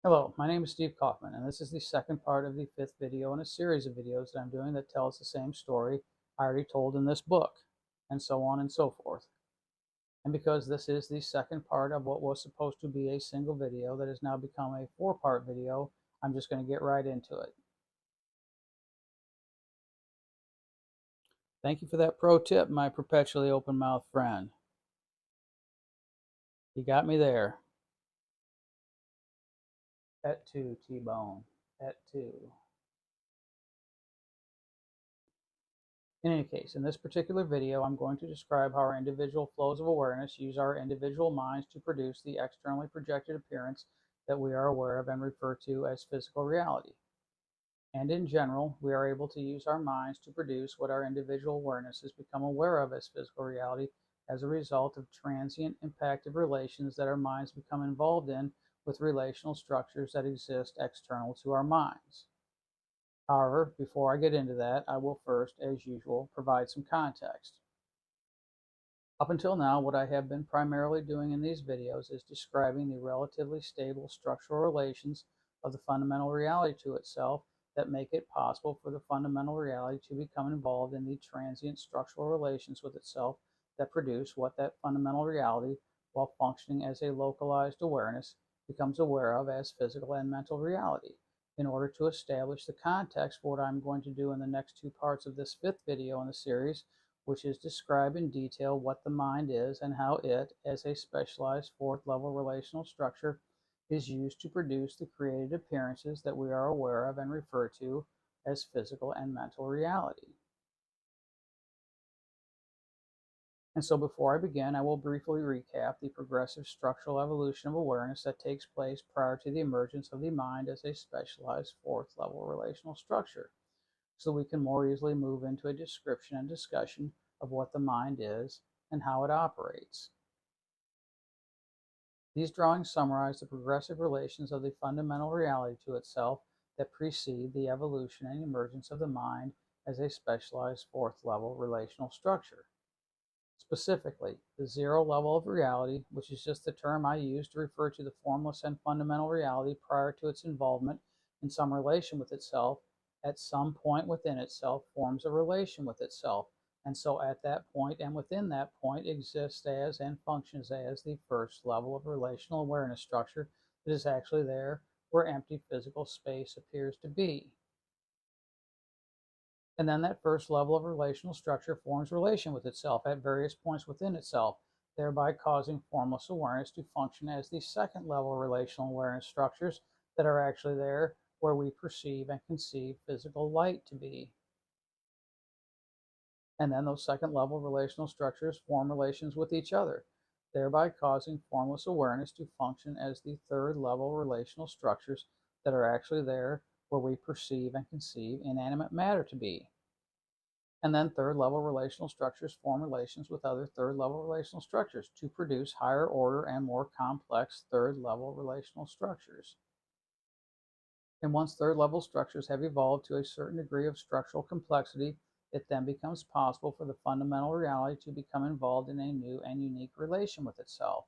Hello, my name is Steve Kaufman, and this is the second part of the fifth video in a series of videos that I'm doing that tells the same story I already told in this book, and so on and so forth. And because this is the second part of what was supposed to be a single video that has now become a four-part video, I'm just going to get right into it. Thank you for that pro tip, my perpetually open-mouthed friend. You got me there. Et tu, T-Bone. Et tu. In any case, in this particular video, I'm going to describe how our individual flows of awareness use our individual minds to produce the externally projected appearance that we are aware of and refer to as physical reality. And in general, we are able to use our minds to produce what our individual awarenesses become aware of as physical reality as a result of transient impactive relations that our minds become involved in with relational structures that exist external to our minds. However, before I get into that, I will first, as usual, provide some context. Up until now, what I have been primarily doing in these videos is describing the relatively stable structural relations of the fundamental reality to itself that make it possible for the fundamental reality to become involved in the transient structural relations with itself that produce what that fundamental reality, while functioning as a localized awareness, becomes aware of as physical and mental reality. In order to establish the context for what I'm going to do in the next two parts of this fifth video in the series, which is describe in detail what the mind is and how it, as a specialized fourth-level relational structure, is used to produce the created appearances that we are aware of and refer to as physical and mental reality. And so before I begin, I will briefly recap the progressive structural evolution of awareness that takes place prior to the emergence of the mind as a specialized fourth-level relational structure, so we can more easily move into a description and discussion of what the mind is and how it operates. These drawings summarize the progressive relations of the fundamental reality to itself that precede the evolution and emergence of the mind as a specialized fourth-level relational structure. Specifically, the zero level of reality, which is just the term I use to refer to the formless and fundamental reality prior to its involvement in some relation with itself, at some point within itself forms a relation with itself, and so at that point and within that point exists as and functions as the first level of relational awareness structure that is actually there where empty physical space appears to be. And then that first level of relational structure forms relation with itself at various points within itself, thereby causing formless awareness to function as the second level relational awareness structures that are actually there where we perceive and conceive physical light to be. And then those second level relational structures form relations with each other, thereby causing formless awareness to function as the third level relational structures that are actually there where we perceive and conceive inanimate matter to be. And then third level relational structures form relations with other third level relational structures to produce higher order and more complex third level relational structures. And once third level structures have evolved to a certain degree of structural complexity, it then becomes possible for the fundamental reality to become involved in a new and unique relation with itself.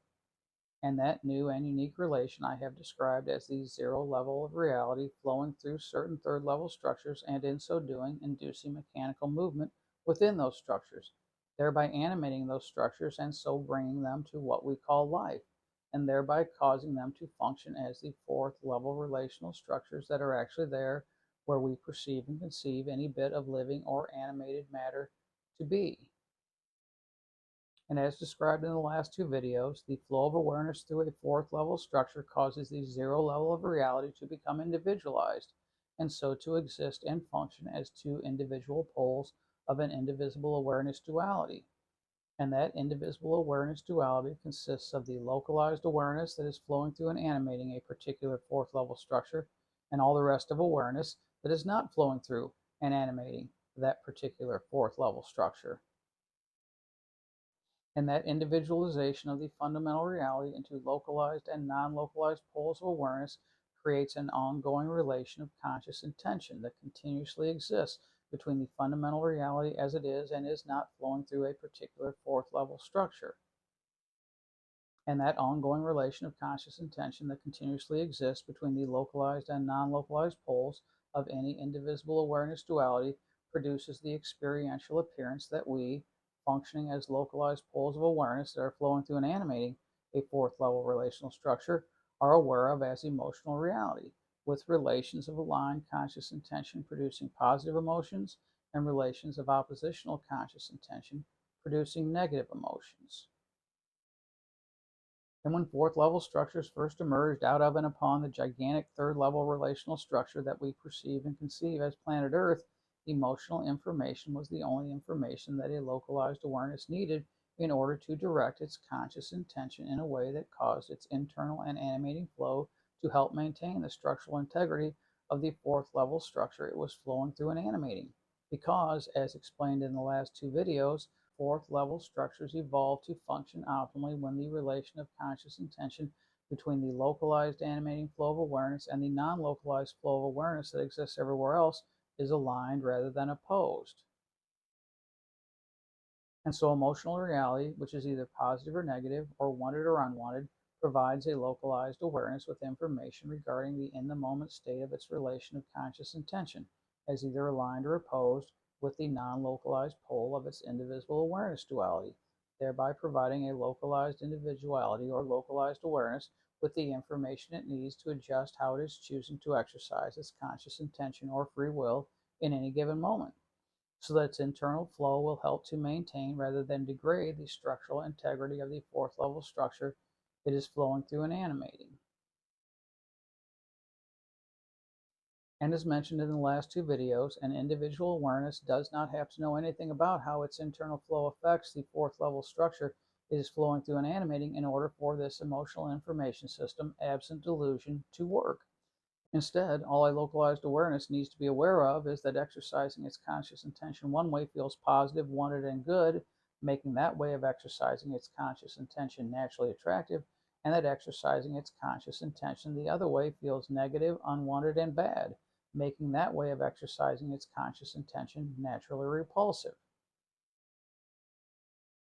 And that new and unique relation I have described as the zero level of reality flowing through certain third level structures and in so doing inducing mechanical movement within those structures, thereby animating those structures and so bringing them to what we call life, and thereby causing them to function as the fourth level relational structures that are actually there where we perceive and conceive any bit of living or animated matter to be. And as described in the last two videos, the flow of awareness through a fourth level structure causes the zero level of reality to become individualized, and so to exist and function as two individual poles of an indivisible awareness duality. And that indivisible awareness duality consists of the localized awareness that is flowing through and animating a particular fourth level structure, and all the rest of awareness that is not flowing through and animating that particular fourth level structure. And that individualization of the fundamental reality into localized and non-localized poles of awareness creates an ongoing relation of conscious intention that continuously exists between the fundamental reality as it is and is not flowing through a particular fourth level structure. and that ongoing relation of conscious intention that continuously exists between the localized and non-localized poles of any indivisible awareness duality produces the experiential appearance that we, functioning as localized poles of awareness that are flowing through and animating a fourth level relational structure, are aware of as emotional reality, with relations of aligned conscious intention producing positive emotions and relations of oppositional conscious intention producing negative emotions. And when fourth level structures first emerged out of and upon the gigantic third level relational structure that we perceive and conceive as planet Earth, emotional information was the only information that a localized awareness needed in order to direct its conscious intention in a way that caused its internal and animating flow to help maintain the structural integrity of the fourth level structure it was flowing through and animating. Because, as explained in the last two videos, fourth level structures evolve to function optimally when the relation of conscious intention between the localized animating flow of awareness and the non-localized flow of awareness that exists everywhere else is aligned rather than opposed. And so emotional reality, which is either positive or negative, or wanted or unwanted, provides a localized awareness with information regarding the in-the-moment state of its relation of conscious intention, as either aligned or opposed with the non-localized pole of its indivisible awareness duality, thereby providing a localized individuality or localized awareness with the information it needs to adjust how it is choosing to exercise its conscious intention or free will in any given moment, so that its internal flow will help to maintain rather than degrade the structural integrity of the fourth level structure it is flowing through and animating. And as mentioned in the last two videos, an individual awareness does not have to know anything about how its internal flow affects the fourth level structure it is flowing through and animating in order for this emotional information system, absent delusion, to work. Instead, all a localized awareness needs to be aware of is that exercising its conscious intention one way feels positive, wanted, and good, making that way of exercising its conscious intention naturally attractive, and that exercising its conscious intention the other way feels negative, unwanted, and bad, making that way of exercising its conscious intention naturally repulsive.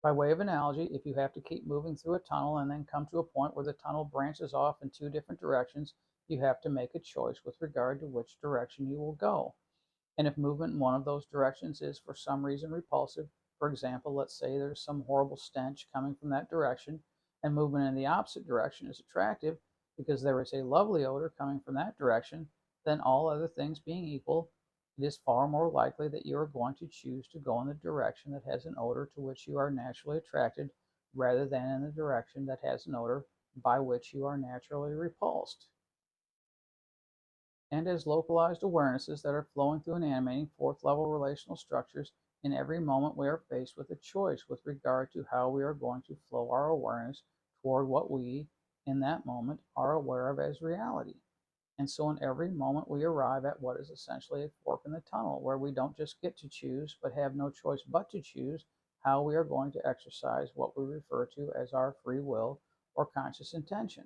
By way of analogy, if you have to keep moving through a tunnel and then come to a point where the tunnel branches off in two different directions, you have to make a choice with regard to which direction you will go. And if movement in one of those directions is for some reason repulsive, for example, let's say there's some horrible stench coming from that direction, and movement in the opposite direction is attractive because there is a lovely odor coming from that direction, then all other things being equal, it is far more likely that you are going to choose to go in the direction that has an odor to which you are naturally attracted rather than in the direction that has an odor by which you are naturally repulsed. And as localized awarenesses that are flowing through and animating fourth level relational structures, in every moment we are faced with a choice with regard to how we are going to flow our awareness toward what we, in that moment, are aware of as reality. And so in every moment we arrive at what is essentially a fork in the tunnel, where we don't just get to choose, but have no choice but to choose how we are going to exercise what we refer to as our free will or conscious intention.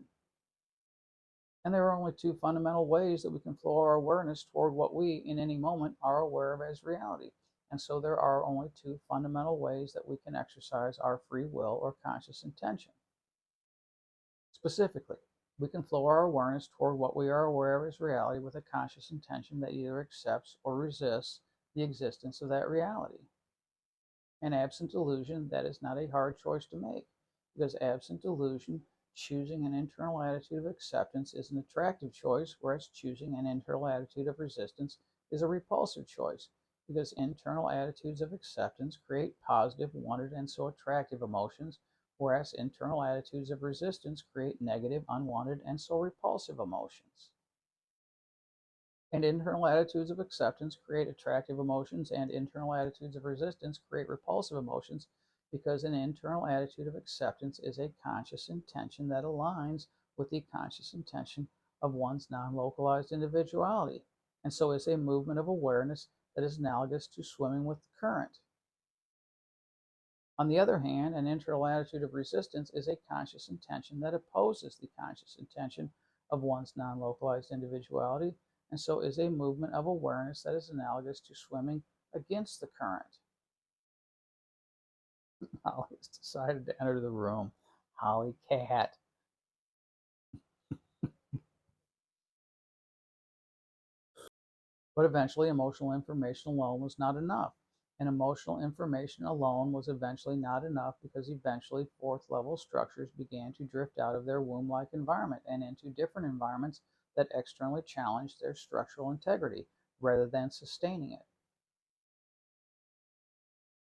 And there are only two fundamental ways that we can flow our awareness toward what we, in any moment, are aware of as reality. And so there are only two fundamental ways that we can exercise our free will or conscious intention. Specifically, we can flow our awareness toward what we are aware of as reality with a conscious intention that either accepts or resists the existence of that reality. And absent delusion, that is not a hard choice to make, because absent delusion, choosing an internal attitude of acceptance is an attractive choice, whereas choosing an internal attitude of resistance is a repulsive choice, because internal attitudes of acceptance create positive, wanted, and so attractive emotions, whereas internal attitudes of resistance create negative, unwanted, and so repulsive emotions. And internal attitudes of acceptance create attractive emotions, and internal attitudes of resistance create repulsive emotions, because an internal attitude of acceptance is a conscious intention that aligns with the conscious intention of one's non-localized individuality, and so is a movement of awareness that is analogous to swimming with the current. On the other hand, an internal attitude of resistance is a conscious intention that opposes the conscious intention of one's non-localized individuality, and so is a movement of awareness that is analogous to swimming against the current. Holly has decided to enter the room. Holly cat. But eventually, emotional information alone was not enough. And emotional information alone was eventually not enough because eventually fourth level structures began to drift out of their womb like environment and into different environments that externally challenged their structural integrity rather than sustaining it.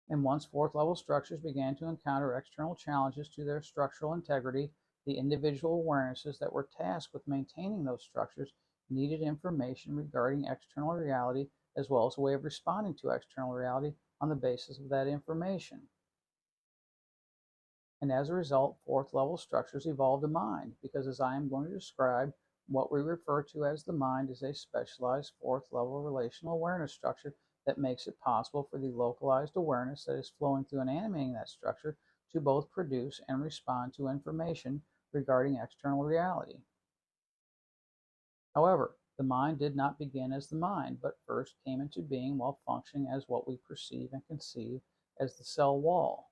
And once fourth level structures began to encounter external challenges to their structural integrity, the individual awarenesses that were tasked with maintaining those structures needed information regarding external reality as well as a way of responding to external reality on the basis of that information. And as a result, fourth level structures evolved a mind because, as I am going to describe, what we refer to as the mind is a specialized fourth level relational awareness structure that makes it possible for the localized awareness that is flowing through and animating that structure to both produce and respond to information regarding external reality. However, the mind did not begin as the mind, but first came into being while functioning as what we perceive and conceive as the cell wall.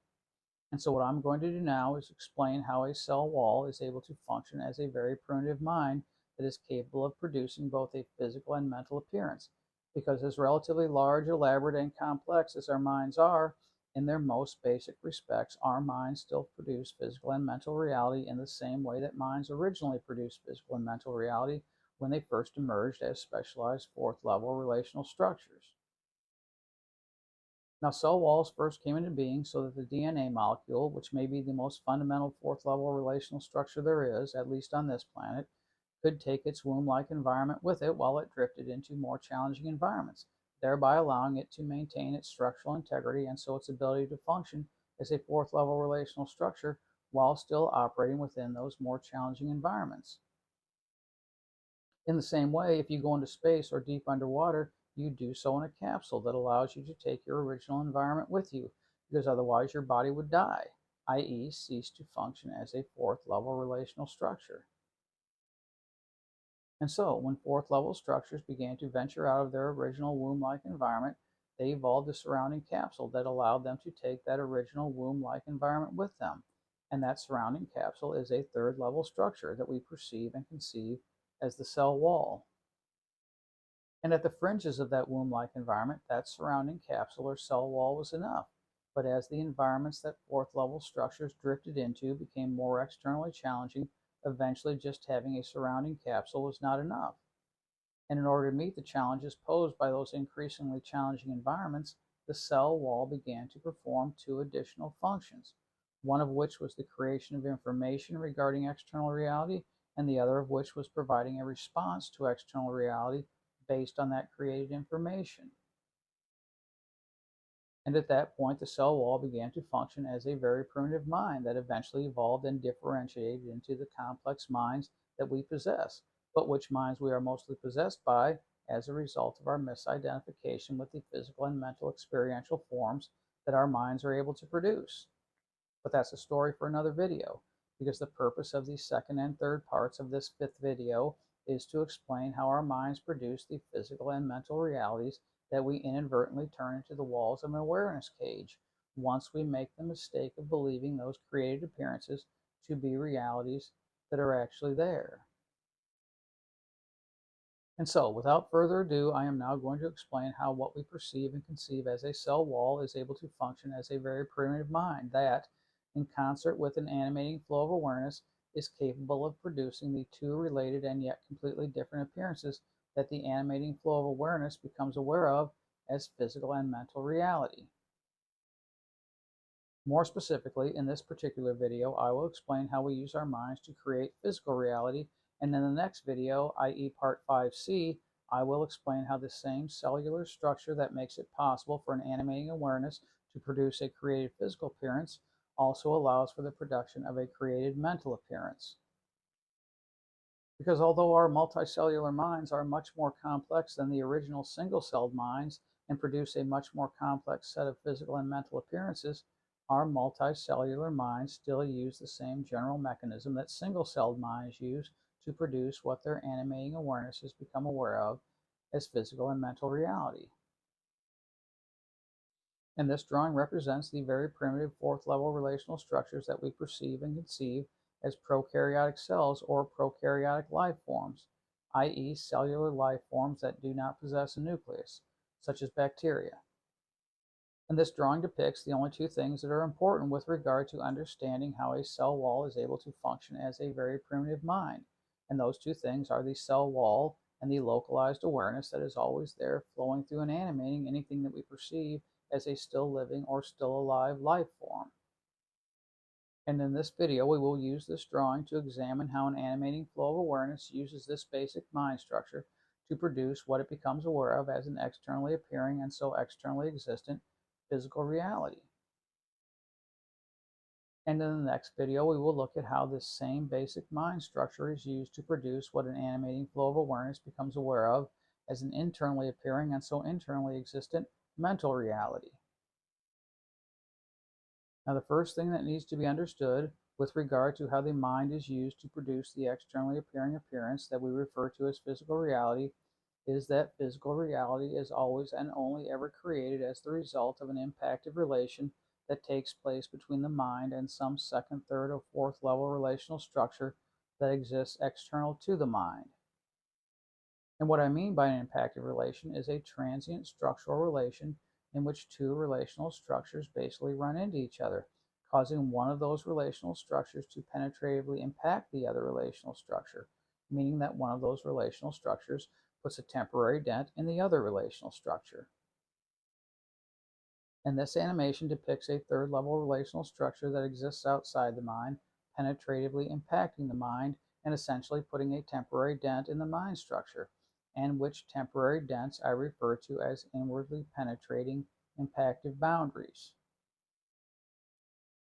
And so what I'm going to do now is explain how a cell wall is able to function as a very primitive mind that is capable of producing both a physical and mental appearance. Because as relatively large, elaborate, and complex as our minds are, in their most basic respects, our minds still produce physical and mental reality in the same way that minds originally produced physical and mental reality when they first emerged as specialized fourth level relational structures. Now, cell walls first came into being so that the DNA molecule, which may be the most fundamental fourth level relational structure there is, at least on this planet, could take its womb like environment with it while it drifted into more challenging environments, thereby allowing it to maintain its structural integrity and so its ability to function as a fourth level relational structure while still operating within those more challenging environments. In the same way, if you go into space or deep underwater, you do so in a capsule that allows you to take your original environment with you, because otherwise your body would die, i.e., cease to function as a fourth level relational structure. And so, when fourth level structures began to venture out of their original womb like environment, they evolved a surrounding capsule that allowed them to take that original womb like environment with them. And that surrounding capsule is a third level structure that we perceive and conceive as the cell wall. And at the fringes of that womb-like environment, that surrounding capsule or cell wall was enough. But as the environments that fourth-level structures drifted into became more externally challenging, eventually just having a surrounding capsule was not enough. And in order to meet the challenges posed by those increasingly challenging environments, the cell wall began to perform two additional functions, one of which was the creation of information regarding external reality, and the other of which was providing a response to external reality based on that created information. And at that point, the cell wall began to function as a very primitive mind that eventually evolved and differentiated into the complex minds that we possess, but which minds we are mostly possessed by as a result of our misidentification with the physical and mental experiential forms that our minds are able to produce. But that's a story for another video, because the purpose of the second and third parts of this fifth video is to explain how our minds produce the physical and mental realities that we inadvertently turn into the walls of an awareness cage once we make the mistake of believing those created appearances to be realities that are actually there. And so, without further ado, I am now going to explain how what we perceive and conceive as a cell wall is able to function as a very primitive mind that, in concert with an animating flow of awareness, is capable of producing the two related and yet completely different appearances that the animating flow of awareness becomes aware of as physical and mental reality. More specifically, in this particular video, I will explain how we use our minds to create physical reality, and in the next video, i.e. Part 5C, I will explain how the same cellular structure that makes it possible for an animating awareness to produce a created physical appearance also allows for the production of a created mental appearance. Because although our multicellular minds are much more complex than the original single-celled minds and produce a much more complex set of physical and mental appearances, our multicellular minds still use the same general mechanism that single-celled minds use to produce what their animating awarenesses become aware of as physical and mental reality. And this drawing represents the very primitive fourth level relational structures that we perceive and conceive as prokaryotic cells or prokaryotic life forms, i.e., cellular life forms that do not possess a nucleus, such as bacteria. And this drawing depicts the only two things that are important with regard to understanding how a cell wall is able to function as a very primitive mind. And those two things are the cell wall and the localized awareness that is always there, flowing through and animating anything that we perceive as a still living or still alive life form. And in this video, we will use this drawing to examine how an animating flow of awareness uses this basic mind structure to produce what it becomes aware of as an externally appearing and so externally existent physical reality. And in the next video, we will look at how this same basic mind structure is used to produce what an animating flow of awareness becomes aware of as an internally appearing and so internally existent mental reality. Now, the first thing that needs to be understood with regard to how the mind is used to produce the externally appearing appearance that we refer to as physical reality is that physical reality is always and only ever created as the result of an impactive relation that takes place between the mind and some second, third, or fourth level relational structure that exists external to the mind. And what I mean by an impactive relation is a transient structural relation in which two relational structures basically run into each other, causing one of those relational structures to penetratively impact the other relational structure, meaning that one of those relational structures puts a temporary dent in the other relational structure. And this animation depicts a third level relational structure that exists outside the mind, penetratively impacting the mind and essentially putting a temporary dent in the mind structure, and which temporary dents I refer to as inwardly penetrating impactive boundaries.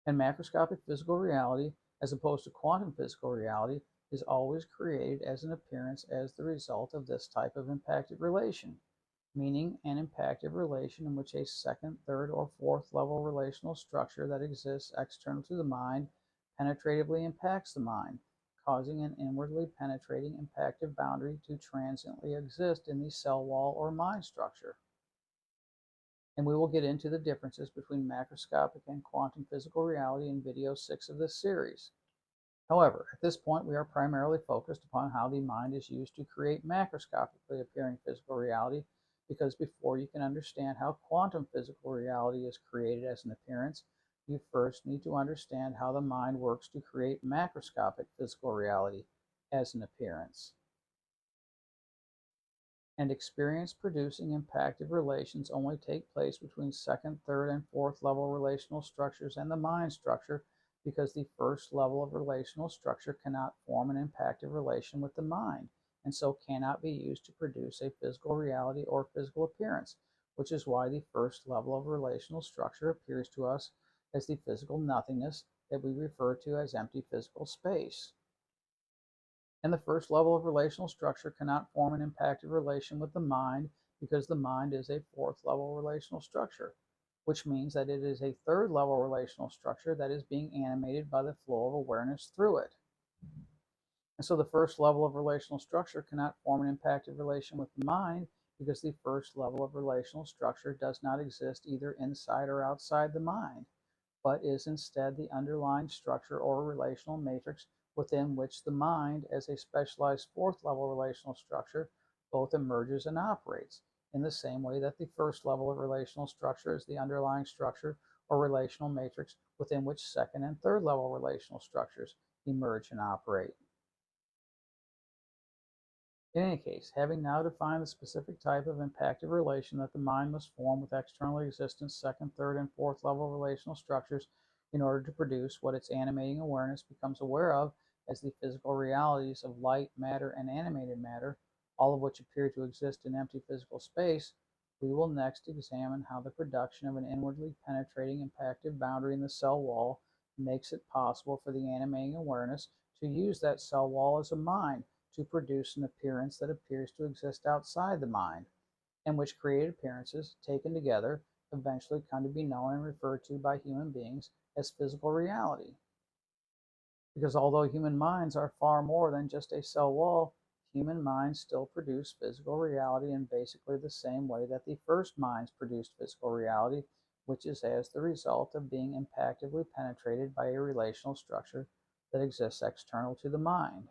And macroscopic physical reality, as opposed to quantum physical reality, is always created as an appearance as the result of this type of impactive relation, meaning an impactive relation in which a second, third, or fourth level relational structure that exists external to the mind penetratively impacts the mind, causing an inwardly penetrating impactive boundary to transiently exist in the cell wall or mind structure. And we will get into the differences between macroscopic and quantum physical reality in video 6 of this series. However, at this point, we are primarily focused upon how the mind is used to create macroscopically appearing physical reality, because before you can understand how quantum physical reality is created as an appearance, you first need to understand how the mind works to create macroscopic physical reality as an appearance. And experience-producing impactive relations only take place between second, third, and fourth level relational structures and the mind structure, because the first level of relational structure cannot form an impactive relation with the mind, and so cannot be used to produce a physical reality or physical appearance, which is why the first level of relational structure appears to us as the physical nothingness that we refer to as empty physical space. And the first level of relational structure cannot form an impactive relation with the mind because the mind is a fourth level relational structure, which means that it is a third level relational structure that is being animated by the flow of awareness through it. And so the first level of relational structure cannot form an impactive relation with the mind because the first level of relational structure does not exist either inside or outside the mind, but is instead the underlying structure or relational matrix within which the mind, as a specialized fourth level relational structure, both emerges and operates, in the same way that the first level of relational structure is the underlying structure or relational matrix within which second and third level relational structures emerge and operate. In any case, having now defined the specific type of impactive relation that the mind must form with externally existent second, third, and fourth level relational structures in order to produce what its animating awareness becomes aware of as the physical realities of light, matter, and animated matter, all of which appear to exist in empty physical space, we will next examine how the production of an inwardly penetrating impactive boundary in the cell wall makes it possible for the animating awareness to use that cell wall as a mind to produce an appearance that appears to exist outside the mind, and which created appearances, taken together, eventually come to be known and referred to by human beings as physical reality. Because although human minds are far more than just a cell wall, human minds still produce physical reality in basically the same way that the first minds produced physical reality, which is as the result of being impactively penetrated by a relational structure that exists external to the mind.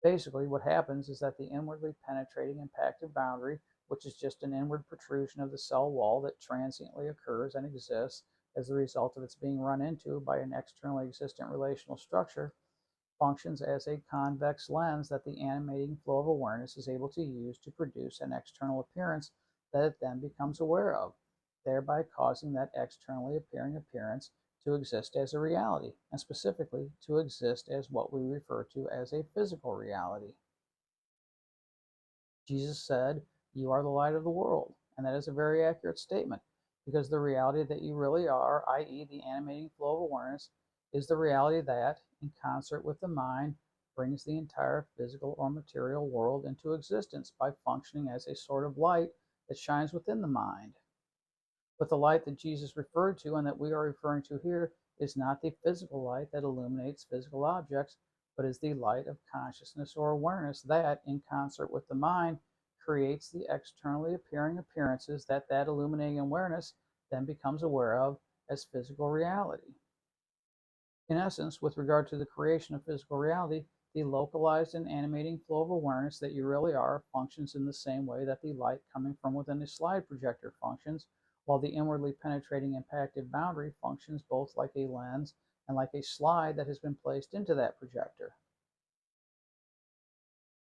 Basically, what happens is that the inwardly penetrating impactive boundary, which is just an inward protrusion of the cell wall that transiently occurs and exists as a result of its being run into by an externally existent relational structure, functions as a convex lens that the animating flow of awareness is able to use to produce an external appearance that it then becomes aware of, thereby causing that externally appearing appearance to exist as a reality, and specifically to exist as what we refer to as a physical reality. Jesus said, "You are the light of the world," and that is a very accurate statement because the reality that you really are, i.e., the animating flow of awareness, is the reality that, in concert with the mind, brings the entire physical or material world into existence by functioning as a sort of light that shines within the mind. But the light that Jesus referred to and that we are referring to here is not the physical light that illuminates physical objects, but is the light of consciousness or awareness that, in concert with the mind, creates the externally appearing appearances that illuminating awareness then becomes aware of as physical reality. In essence, with regard to the creation of physical reality, the localized and animating flow of awareness that you really are functions in the same way that the light coming from within a slide projector functions, while the inwardly penetrating impactive boundary functions both like a lens and like a slide that has been placed into that projector.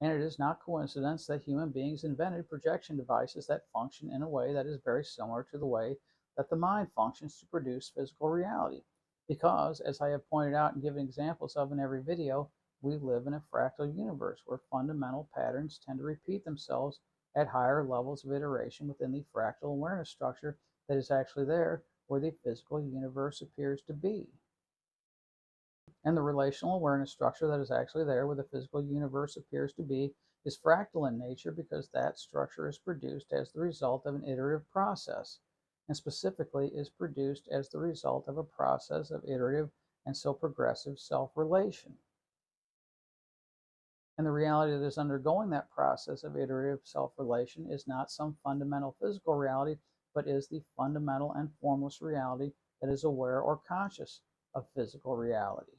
And it is not coincidence that human beings invented projection devices that function in a way that is very similar to the way that the mind functions to produce physical reality. Because, as I have pointed out and given examples of in every video, we live in a fractal universe where fundamental patterns tend to repeat themselves at higher levels of iteration within the fractal awareness structure that is actually there where the physical universe appears to be. And the relational awareness structure that is actually there where the physical universe appears to be is fractal in nature because that structure is produced as the result of an iterative process, and specifically is produced as the result of a process of iterative and so progressive self-relation. And the reality that is undergoing that process of iterative self-relation is not some fundamental physical reality, but is the fundamental and formless reality that is aware or conscious of physical reality.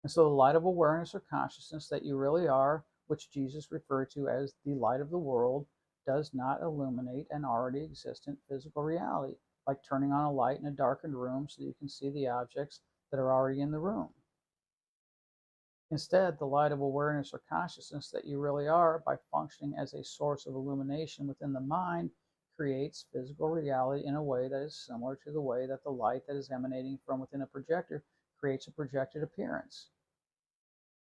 And so the light of awareness or consciousness that you really are, which Jesus referred to as the light of the world, does not illuminate an already existent physical reality, like turning on a light in a darkened room so that you can see the objects that are already in the room. Instead, the light of awareness or consciousness that you really are, by functioning as a source of illumination within the mind, creates physical reality in a way that is similar to the way that the light that is emanating from within a projector creates a projected appearance.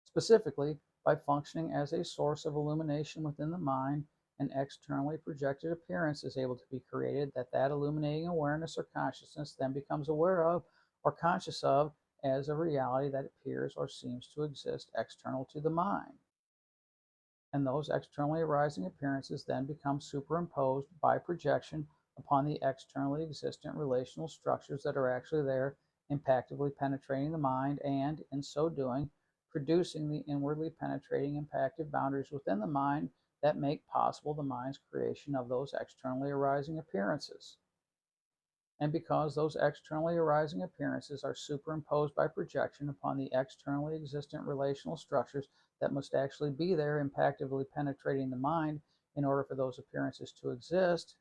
Specifically, by functioning as a source of illumination within the mind, an externally projected appearance is able to be created that illuminating awareness or consciousness then becomes aware of or conscious of as a reality that appears or seems to exist external to the mind. And those externally arising appearances then become superimposed by projection upon the externally existent relational structures that are actually there, impactively penetrating the mind and, in so doing, producing the inwardly penetrating impactive boundaries within the mind that make possible the mind's creation of those externally arising appearances. And because those externally arising appearances are superimposed by projection upon the externally existent relational structures that must actually be there impactively penetrating the mind in order for those appearances to exist,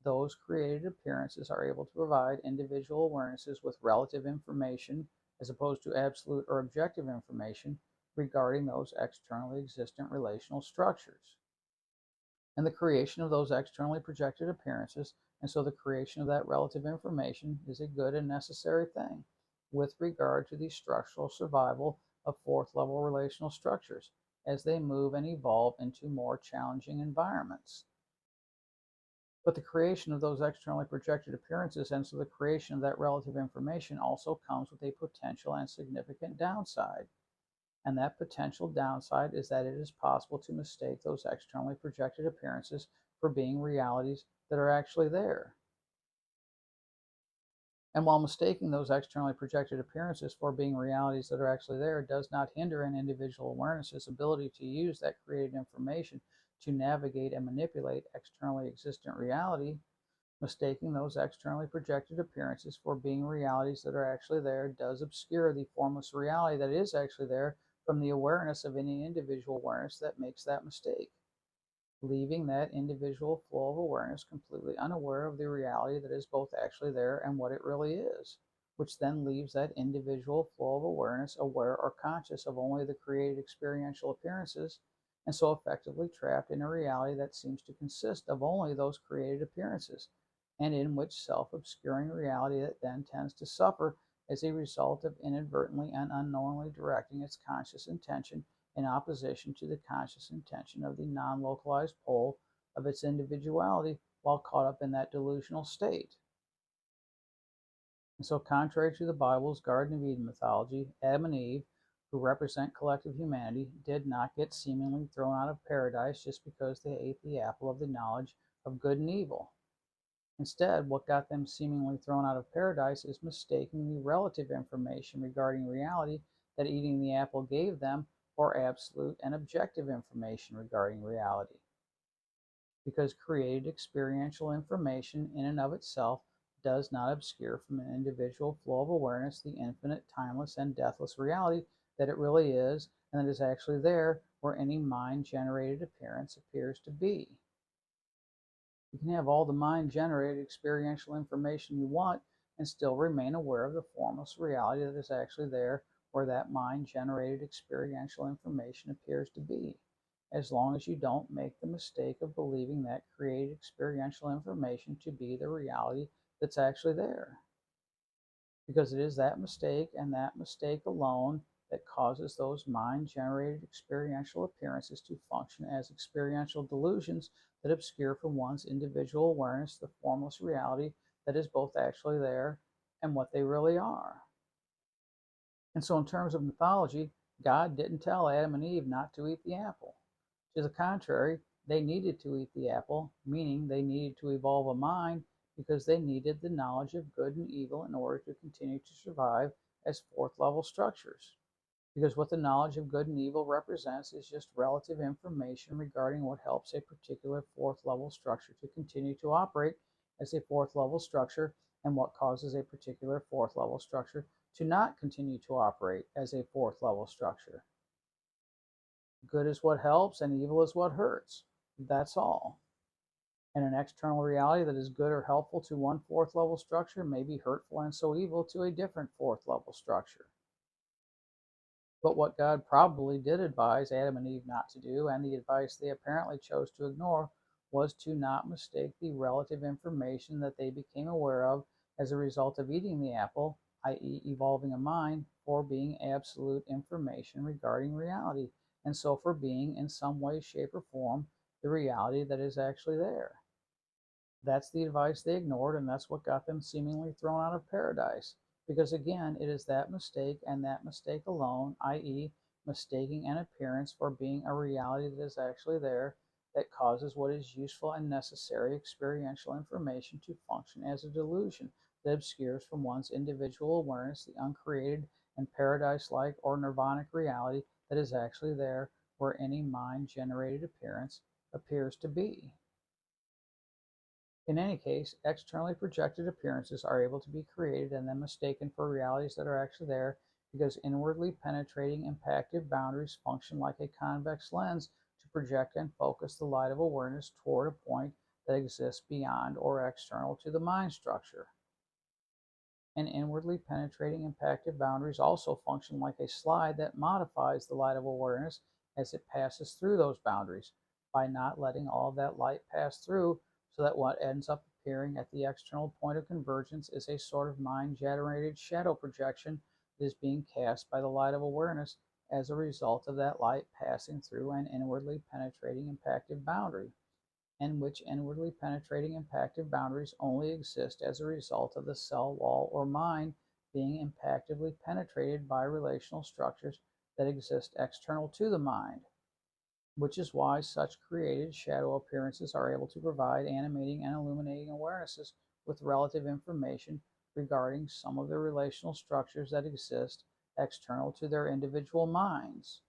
those created appearances are able to provide individual awarenesses with relative information as opposed to absolute or objective information regarding those externally existent relational structures. And the creation of those externally projected appearances, and so the creation of that relative information, is a good and necessary thing with regard to the structural survival of fourth level relational structures as they move and evolve into more challenging environments. But the creation of those externally projected appearances and so the creation of that relative information also comes with a potential and significant downside. And that potential downside is that it is possible to mistake those externally projected appearances for being realities that are actually there. And while mistaking those externally projected appearances for being realities that are actually there does not hinder an individual awareness's ability to use that created information to navigate and manipulate externally existent reality, Mistaking those externally projected appearances for being realities that are actually there does obscure the formless reality that is actually there from the awareness of any individual awareness that makes that mistake, leaving that individual flow of awareness completely unaware of the reality that is both actually there and what it really is, which then leaves that individual flow of awareness aware or conscious of only the created experiential appearances, and so effectively trapped in a reality that seems to consist of only those created appearances, and in which self-obscuring reality that then tends to suffer as a result of inadvertently and unknowingly directing its conscious intention in opposition to the conscious intention of the non-localized pole of its individuality while caught up in that delusional state. And so, contrary to the Bible's Garden of Eden mythology, Adam and Eve, who represent collective humanity, did not get seemingly thrown out of paradise just because they ate the apple of the knowledge of good and evil. Instead, what got them seemingly thrown out of paradise is mistaking the relative information regarding reality that eating the apple gave them for absolute and objective information regarding reality. Because created experiential information in and of itself does not obscure from an individual flow of awareness the infinite, timeless, and deathless reality that it really is and that is actually there where any mind-generated appearance appears to be. You can have all the mind-generated experiential information you want and still remain aware of the formless reality that is actually there where that mind-generated experiential information appears to be, as long as you don't make the mistake of believing that created experiential information to be the reality that's actually there. Because it is that mistake and that mistake alone that causes those mind-generated experiential appearances to function as experiential delusions that obscure from one's individual awareness the formless reality that is both actually there and what they really are. And so in terms of mythology, God didn't tell Adam and Eve not to eat the apple. To the contrary, they needed to eat the apple, meaning they needed to evolve a mind because they needed the knowledge of good and evil in order to continue to survive as fourth level structures. Because what the knowledge of good and evil represents is just relative information regarding what helps a particular fourth level structure to continue to operate as a fourth level structure and what causes a particular fourth level structure to not continue to operate as a fourth level structure. Good is what helps and evil is what hurts. That's all. And an external reality that is good or helpful to one fourth level structure may be hurtful and so evil to a different fourth level structure. But what God probably did advise Adam and Eve not to do, and the advice they apparently chose to ignore, was to not mistake the relative information that they became aware of as a result of eating the apple, i.e., evolving a mind, for being absolute information regarding reality, and so for being, in some way, shape, or form, the reality that is actually there. That's the advice they ignored, and that's what got them seemingly thrown out of paradise. Because again, it is that mistake and that mistake alone, i.e., mistaking an appearance for being a reality that is actually there, that causes what is useful and necessary experiential information to function as a delusion that obscures from one's individual awareness the uncreated and paradise-like or nirvanic reality that is actually there where any mind-generated appearance appears to be. In any case, externally projected appearances are able to be created and then mistaken for realities that are actually there because inwardly penetrating impactive boundaries function like a convex lens to project and focus the light of awareness toward a point that exists beyond or external to the mind structure. And inwardly penetrating impactive boundaries also function like a slide that modifies the light of awareness as it passes through those boundaries by not letting all of that light pass through, so that what ends up appearing at the external point of convergence is a sort of mind-generated shadow projection that is being cast by the light of awareness as a result of that light passing through an inwardly penetrating impactive boundary, and which inwardly penetrating impactive boundaries only exist as a result of the cell wall or mind being impactively penetrated by relational structures that exist external to the mind, which is why such created shadow appearances are able to provide animating and illuminating awarenesses with relative information regarding some of the relational structures that exist external to their individual minds.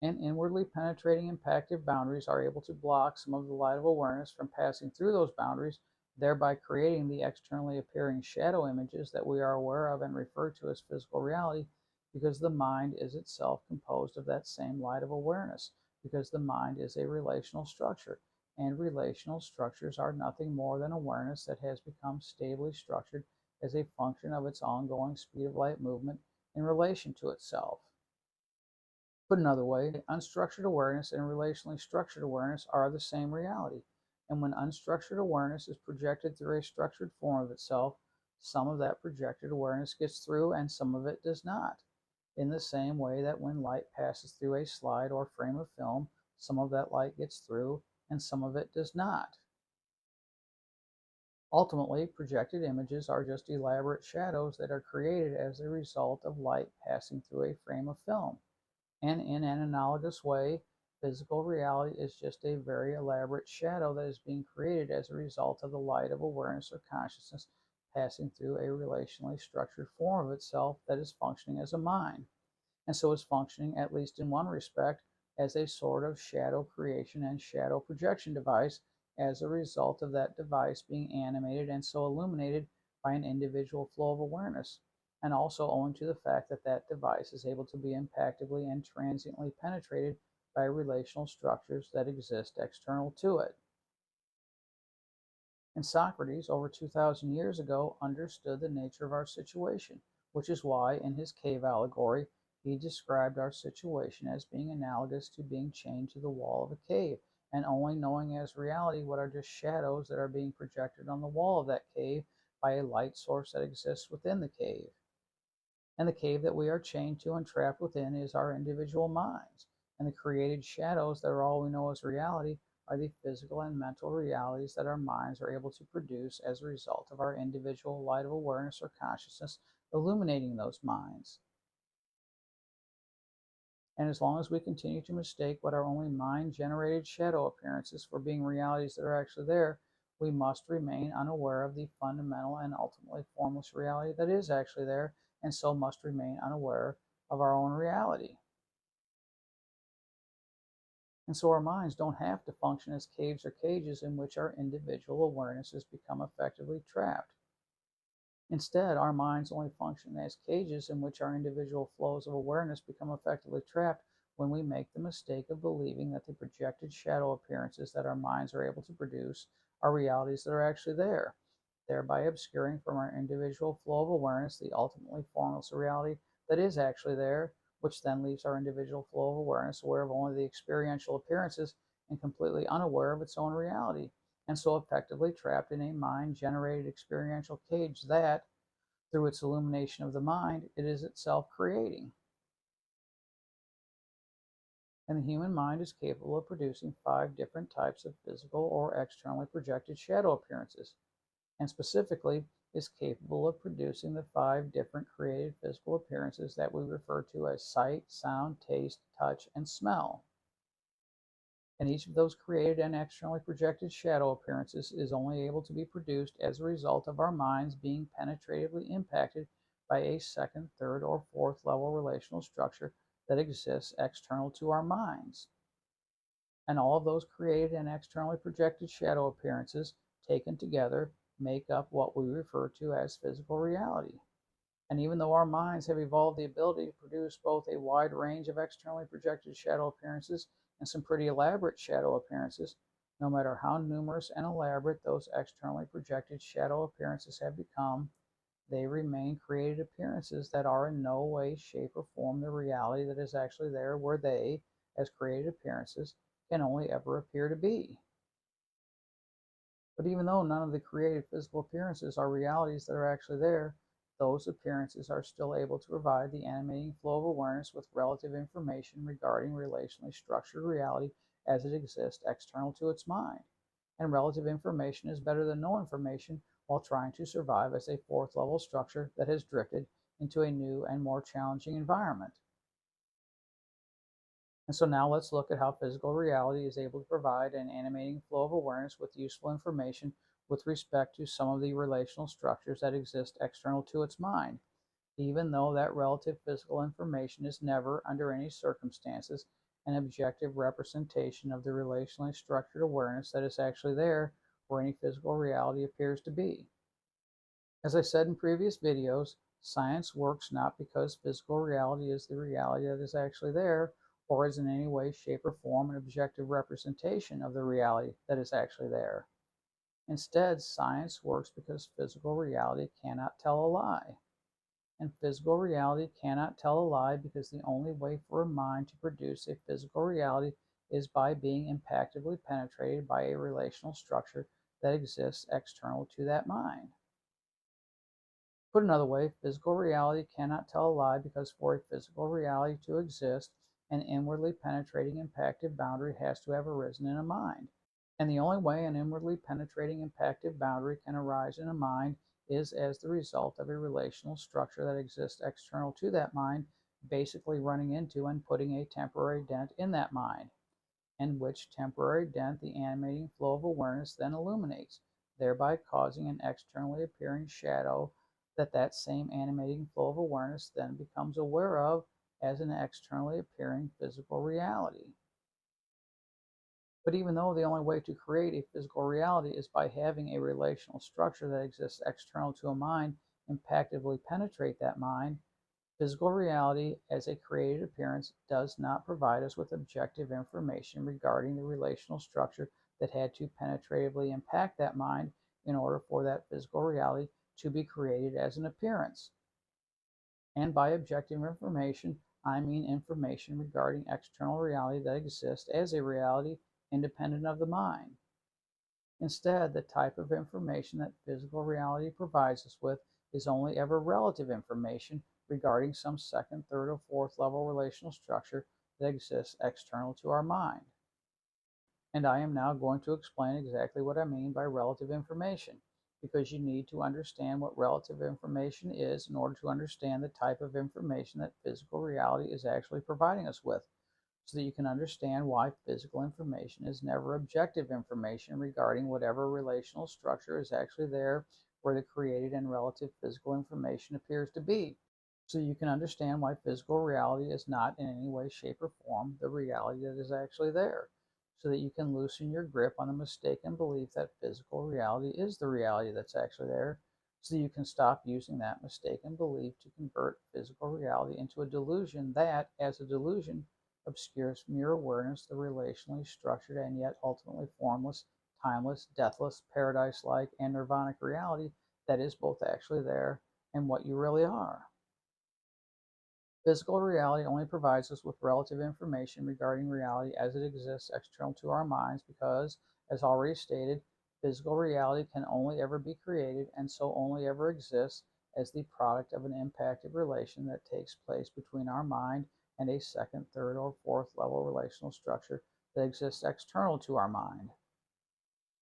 And inwardly penetrating impactive boundaries are able to block some of the light of awareness from passing through those boundaries, thereby creating the externally appearing shadow images that we are aware of and refer to as physical reality, because the mind is itself composed of that same light of awareness, because the mind is a relational structure, and relational structures are nothing more than awareness that has become stably structured as a function of its ongoing speed of light movement in relation to itself. Put another way, unstructured awareness and relationally structured awareness are the same reality. And when unstructured awareness is projected through a structured form of itself, some of that projected awareness gets through and some of it does not. In the same way that when light passes through a slide or frame of film, some of that light gets through and some of it does not. Ultimately, projected images are just elaborate shadows that are created as a result of light passing through a frame of film. And in an analogous way, physical reality is just a very elaborate shadow that is being created as a result of the light of awareness or consciousness passing through a relationally structured form of itself that is functioning as a mind, and so is functioning, at least in one respect, as a sort of shadow creation and shadow projection device as a result of that device being animated and so illuminated by an individual flow of awareness, and also owing to the fact that that device is able to be impactively and transiently penetrated by relational structures that exist external to it. And Socrates, over 2,000 years ago, understood the nature of our situation, which is why, in his cave allegory, he described our situation as being analogous to being chained to the wall of a cave, and only knowing as reality what are just shadows that are being projected on the wall of that cave by a light source that exists within the cave. And the cave that we are chained to and trapped within is our individual minds. And the created shadows that are all we know as reality are the physical and mental realities that our minds are able to produce as a result of our individual light of awareness or consciousness illuminating those minds. And as long as we continue to mistake what are only mind generated shadow appearances for being realities that are actually there, we must remain unaware of the fundamental and ultimately formless reality that is actually there, and so must remain unaware of our own reality. And so our minds don't have to function as caves or cages in which our individual awarenesses become effectively trapped. Instead, our minds only function as cages in which our individual flows of awareness become effectively trapped when we make the mistake of believing that the projected shadow appearances that our minds are able to produce are realities that are actually there, thereby obscuring from our individual flow of awareness the ultimately formless reality that is actually there, which then leaves our individual flow of awareness aware of only the experiential appearances and completely unaware of its own reality, and so effectively trapped in a mind-generated experiential cage that, through its illumination of the mind, it is itself creating. And the human mind is capable of producing 5 different types of physical or externally projected shadow appearances, and specifically is capable of producing the 5 different created physical appearances that we refer to as sight, sound, taste, touch, and smell. And each of those created and externally projected shadow appearances is only able to be produced as a result of our minds being penetratively impacted by a second, third, or fourth level relational structure that exists external to our minds. And all of those created and externally projected shadow appearances, taken together, make up what we refer to as physical reality. And even though our minds have evolved the ability to produce both a wide range of externally projected shadow appearances and some pretty elaborate shadow appearances, no matter how numerous and elaborate those externally projected shadow appearances have become, they remain created appearances that are in no way, shape, or form the reality that is actually there, where they, as created appearances, can only ever appear to be. But even though none of the created physical appearances are realities that are actually there, those appearances are still able to provide the animating flow of awareness with relative information regarding relationally structured reality as it exists external to its mind. And relative information is better than no information while trying to survive as a fourth level structure that has drifted into a new and more challenging environment. And so now let's look at how physical reality is able to provide an animating flow of awareness with useful information with respect to some of the relational structures that exist external to its mind, even though that relative physical information is never, under any circumstances, an objective representation of the relationally structured awareness that is actually there where any physical reality appears to be. As I said in previous videos, science works not because physical reality is the reality that is actually there, or is in any way, shape, or form an objective representation of the reality that is actually there. Instead, science works because physical reality cannot tell a lie. And physical reality cannot tell a lie because the only way for a mind to produce a physical reality is by being impactively penetrated by a relational structure that exists external to that mind. Put another way, physical reality cannot tell a lie because for a physical reality to exist, an inwardly penetrating impactive boundary has to have arisen in a mind. And the only way an inwardly penetrating impactive boundary can arise in a mind is as the result of a relational structure that exists external to that mind, basically running into and putting a temporary dent in that mind, and which temporary dent the animating flow of awareness then illuminates, thereby causing an externally appearing shadow that same animating flow of awareness then becomes aware of as an externally appearing physical reality. But even though the only way to create a physical reality is by having a relational structure that exists external to a mind impactively penetrate that mind, physical reality as a created appearance does not provide us with objective information regarding the relational structure that had to penetratively impact that mind in order for that physical reality to be created as an appearance. And by objective information, I mean information regarding external reality that exists as a reality independent of the mind. Instead, the type of information that physical reality provides us with is only ever relative information regarding some second, third, or fourth level relational structure that exists external to our mind. And I am now going to explain exactly what I mean by relative information, because you need to understand what relative information is in order to understand the type of information that physical reality is actually providing us with, so that you can understand why physical information is never objective information regarding whatever relational structure is actually there where the created and relative physical information appears to be. So you can understand why physical reality is not in any way, shape, or form the reality that is actually there, so that you can loosen your grip on the mistaken belief that physical reality is the reality that's actually there, so that you can stop using that mistaken belief to convert physical reality into a delusion that, as a delusion, obscures mere awareness, the relationally structured and yet ultimately formless, timeless, deathless, paradise-like, and nirvanic reality that is both actually there and what you really are. Physical reality only provides us with relative information regarding reality as it exists external to our minds because, as already stated, physical reality can only ever be created and so only ever exists as the product of an impactive relation that takes place between our mind and a second, third, or fourth level relational structure that exists external to our mind.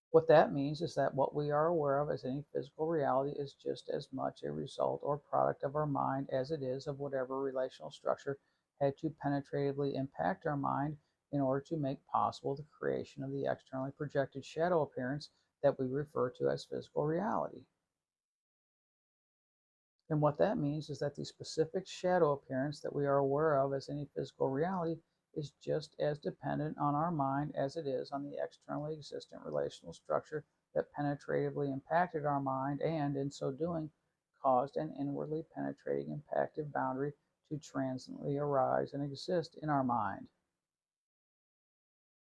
What that means is that what we are aware of as any physical reality is just as much a result or product of our mind as it is of whatever relational structure had to penetratively impact our mind in order to make possible the creation of the externally projected shadow appearance that we refer to as physical reality. And what that means is that the specific shadow appearance that we are aware of as any physical reality is just as dependent on our mind as it is on the externally existent relational structure that penetratively impacted our mind and, in so doing, caused an inwardly penetrating impactive boundary to transiently arise and exist in our mind.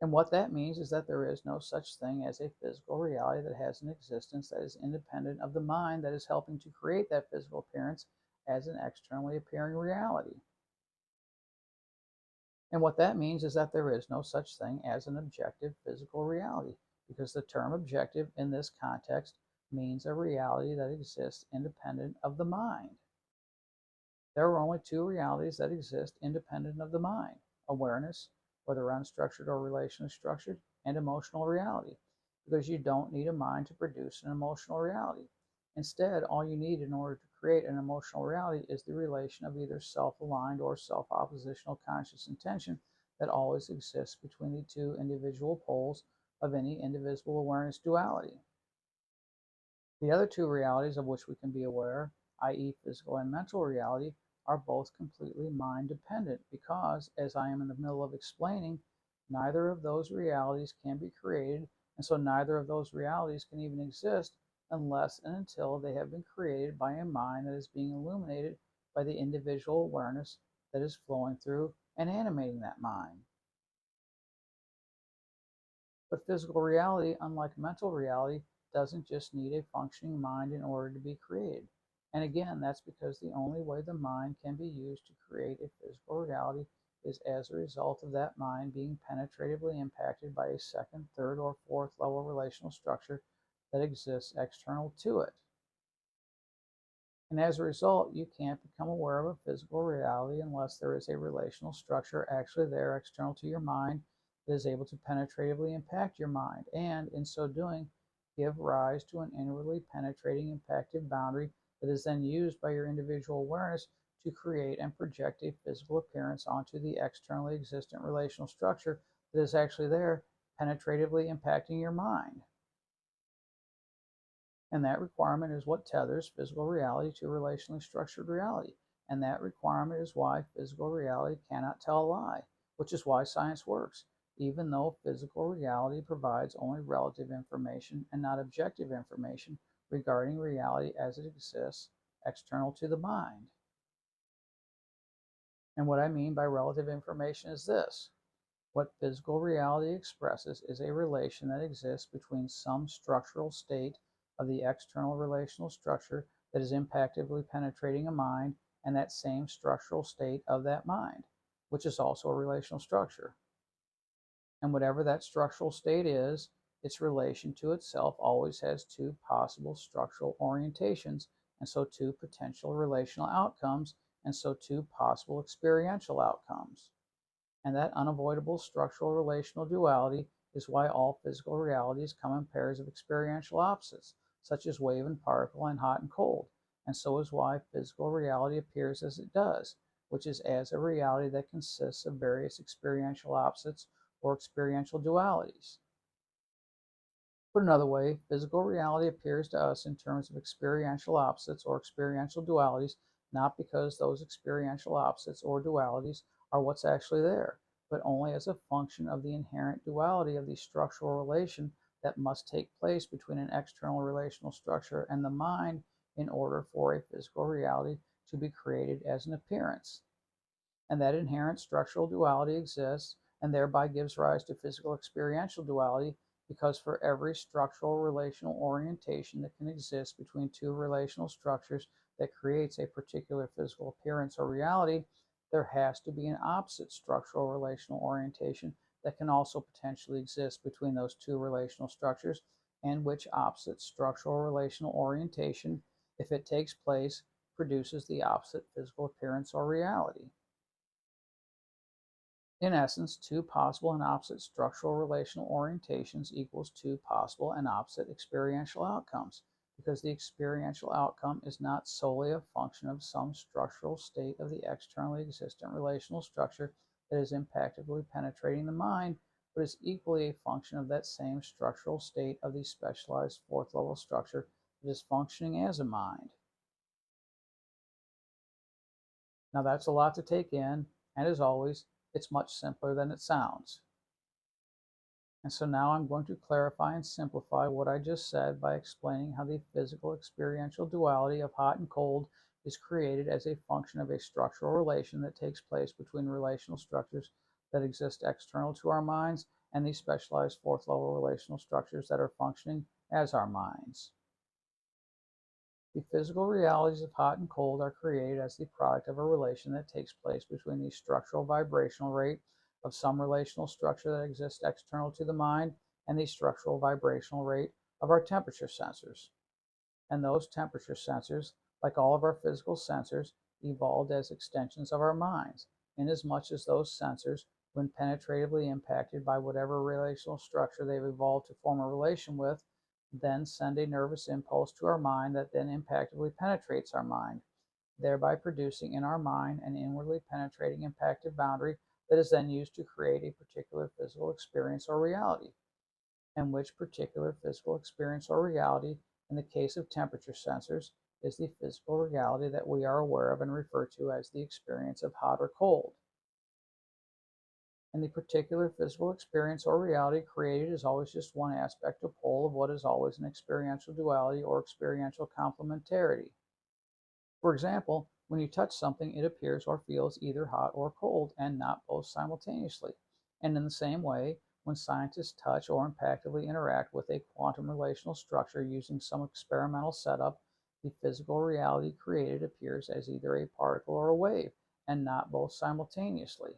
And what that means is that there is no such thing as a physical reality that has an existence that is independent of the mind that is helping to create that physical appearance as an externally appearing reality. And what that means is that there is no such thing as an objective physical reality, because the term objective in this context means a reality that exists independent of the mind. There are only two realities that exist independent of the mind: awareness, whether unstructured or relationally structured, and emotional reality, because you don't need a mind to produce an emotional reality. Instead, all you need in order to create an emotional reality is the relation of either self-aligned or self-oppositional conscious intention that always exists between the two individual poles of any indivisible awareness duality. The other two realities of which we can be aware, i.e., physical and mental reality, are both completely mind dependent because, as I am in the middle of explaining, neither of those realities can be created, and so neither of those realities can even exist unless and until they have been created by a mind that is being illuminated by the individual awareness that is flowing through and animating that mind. But physical reality, unlike mental reality, doesn't just need a functioning mind in order to be created. And again, that's because the only way the mind can be used to create a physical reality is as a result of that mind being penetratively impacted by a second, third, or fourth level relational structure that exists external to it. And as a result, you can't become aware of a physical reality unless there is a relational structure actually there external to your mind that is able to penetratively impact your mind, and in so doing, give rise to an inwardly penetrating impactive boundary that is then used by your individual awareness to create and project a physical appearance onto the externally existent relational structure that is actually there penetratively impacting your mind. And that requirement is what tethers physical reality to relationally structured reality. And that requirement is why physical reality cannot tell a lie, which is why science works, even though physical reality provides only relative information and not objective information regarding reality as it exists external to the mind. And what I mean by relative information is this. What physical reality expresses is a relation that exists between some structural state of the external relational structure that is impactively penetrating a mind and that same structural state of that mind, which is also a relational structure. And whatever that structural state is, its relation to itself always has two possible structural orientations, and so two potential relational outcomes, and so two possible experiential outcomes. And that unavoidable structural relational duality is why all physical realities come in pairs of experiential opposites, such as wave and particle and hot and cold. And so is why physical reality appears as it does, which is as a reality that consists of various experiential opposites or experiential dualities. Put another way, physical reality appears to us in terms of experiential opposites or experiential dualities, not because those experiential opposites or dualities are what's actually there, but only as a function of the inherent duality of the structural relation that must take place between an external relational structure and the mind in order for a physical reality to be created as an appearance. And that inherent structural duality exists and thereby gives rise to physical experiential duality, because for every structural relational orientation that can exist between two relational structures that creates a particular physical appearance or reality, there has to be an opposite structural relational orientation that can also potentially exist between those two relational structures, and which opposite structural relational orientation, if it takes place, produces the opposite physical appearance or reality. In essence, two possible and opposite structural relational orientations equals two possible and opposite experiential outcomes, because the experiential outcome is not solely a function of some structural state of the externally existent relational structure that is impactively penetrating the mind, but is equally a function of that same structural state of the specialized fourth level structure that is functioning as a mind. Now that's a lot to take in, and as always, it's much simpler than it sounds. And so now I'm going to clarify and simplify what I just said by explaining how the physical experiential duality of hot and cold is created as a function of a structural relation that takes place between relational structures that exist external to our minds and the specialized fourth level relational structures that are functioning as our minds. The physical realities of hot and cold are created as the product of a relation that takes place between the structural vibrational rate of some relational structure that exists external to the mind and the structural vibrational rate of our temperature sensors. And those temperature sensors, like all of our physical sensors, evolved as extensions of our minds, inasmuch as those sensors, when penetratively impacted by whatever relational structure they've evolved to form a relation with, then send a nervous impulse to our mind that then impactively penetrates our mind, thereby producing in our mind an inwardly penetrating impactive boundary that is then used to create a particular physical experience or reality, and which particular physical experience or reality, in the case of temperature sensors, is the physical reality that we are aware of and refer to as the experience of hot or cold. And the particular physical experience or reality created is always just one aspect or pole of what is always an experiential duality or experiential complementarity. For example, when you touch something, it appears or feels either hot or cold and not both simultaneously. And in the same way, when scientists touch or impactively interact with a quantum relational structure using some experimental setup, the physical reality created appears as either a particle or a wave and not both simultaneously.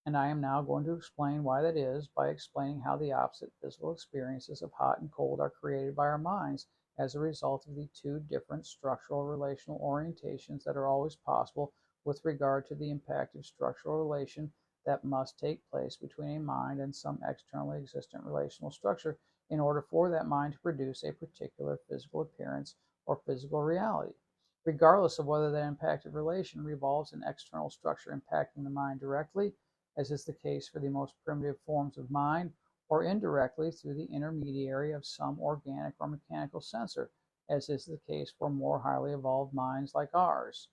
And I am now going to explain why that is by explaining how the opposite physical experiences of hot and cold are created by our minds as a result of the two different structural relational orientations that are always possible with regard to the impactive structural relation that must take place between a mind and some externally existent relational structure in order for that mind to produce a particular physical appearance or physical reality, regardless of whether that impactive relation revolves an external structure impacting the mind directly, as is the case for the most primitive forms of mind, or indirectly through the intermediary of some organic or mechanical sensor, as is the case for more highly evolved minds like ours.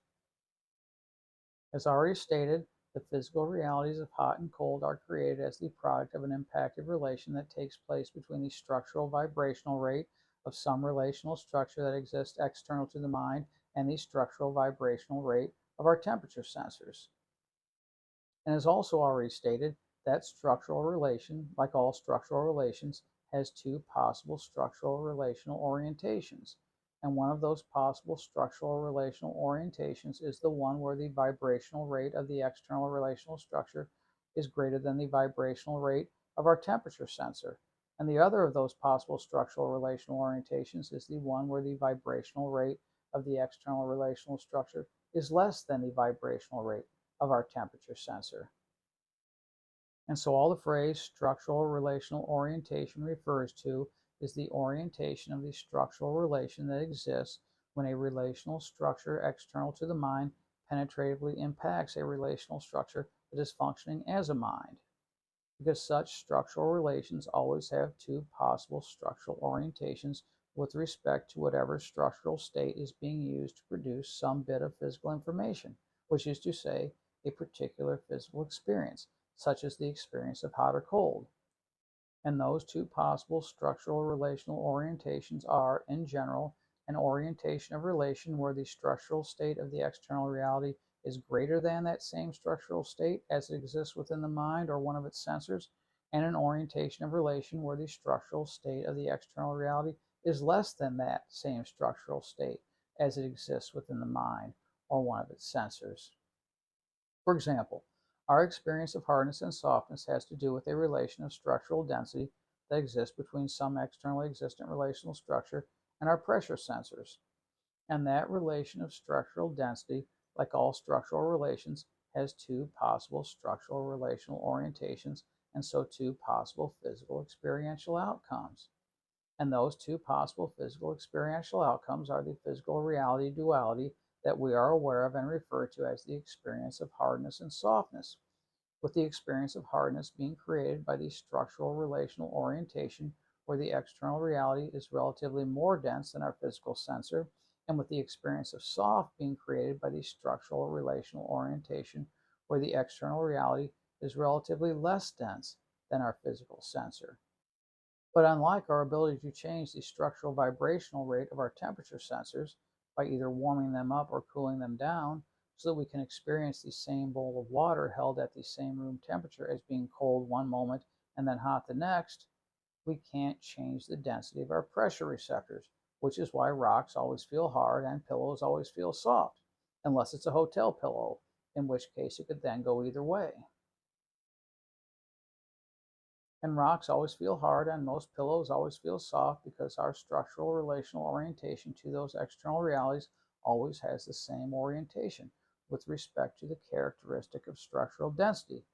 As already stated, the physical realities of hot and cold are created as the product of an impactive relation that takes place between the structural vibrational rate of some relational structure that exists external to the mind and the structural vibrational rate of our temperature sensors. And as also already stated, that structural relation, like all structural relations, has two possible structural relational orientations. And one of those possible structural relational orientations is the one where the vibrational rate of the external relational structure is greater than the vibrational rate of our temperature sensor. And the other of those possible structural relational orientations is the one where the vibrational rate of the external relational structure is less than the vibrational rate of our temperature sensor. And so all the phrase structural relational orientation refers to is the orientation of the structural relation that exists when a relational structure external to the mind penetratively impacts a relational structure that is functioning as a mind. Because such structural relations always have two possible structural orientations with respect to whatever structural state is being used to produce some bit of physical information, which is to say, a particular physical experience, such as the experience of hot or cold. And those two possible structural relational orientations are, in general, an orientation of relation where the structural state of the external reality is greater than that same structural state as it exists within the mind or one of its sensors, and an orientation of relation where the structural state of the external reality is less than that same structural state as it exists within the mind or one of its sensors. For example, our experience of hardness and softness has to do with a relation of structural density that exists between some externally existent relational structure and our pressure sensors. And that relation of structural density, like all structural relations, has two possible structural relational orientations and so two possible physical experiential outcomes. And those two possible physical experiential outcomes are the physical reality duality that we are aware of and refer to as the experience of hardness and softness, with the experience of hardness being created by the structural relational orientation where the external reality is relatively more dense than our physical sensor, and with the experience of soft being created by the structural relational orientation where the external reality is relatively less dense than our physical sensor. But unlike our ability to change the structural vibrational rate of our temperature sensors by either warming them up or cooling them down so that we can experience the same bowl of water held at the same room temperature as being cold one moment and then hot the next, we can't change the density of our pressure receptors, which is why rocks always feel hard and pillows always feel soft, unless it's a hotel pillow, in which case it could then go either way. And rocks always feel hard and most pillows always feel soft because our structural relational orientation to those external realities always has the same orientation with respect to the characteristic of structural density,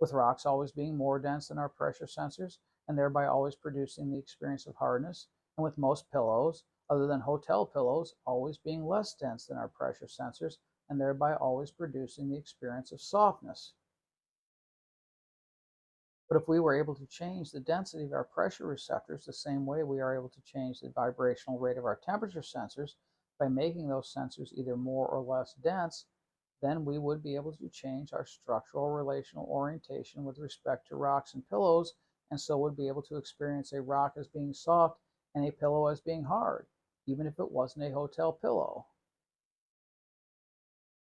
with rocks always being more dense than our pressure sensors and thereby always producing the experience of hardness, and with most pillows, other than hotel pillows, always being less dense than our pressure sensors and thereby always producing the experience of softness. But if we were able to change the density of our pressure receptors the same way we are able to change the vibrational rate of our temperature sensors by making those sensors either more or less dense, then we would be able to change our structural relational orientation with respect to rocks and pillows, and so would be able to experience a rock as being soft and a pillow as being hard, even if it wasn't a hotel pillow.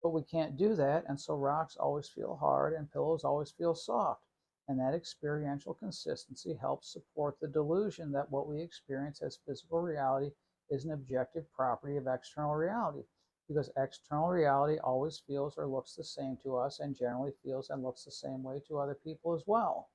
But we can't do that, and so rocks always feel hard and pillows always feel soft. And that experiential consistency helps support the delusion that what we experience as physical reality is an objective property of external reality, because external reality always feels or looks the same to us and generally feels and looks the same way to other people as well.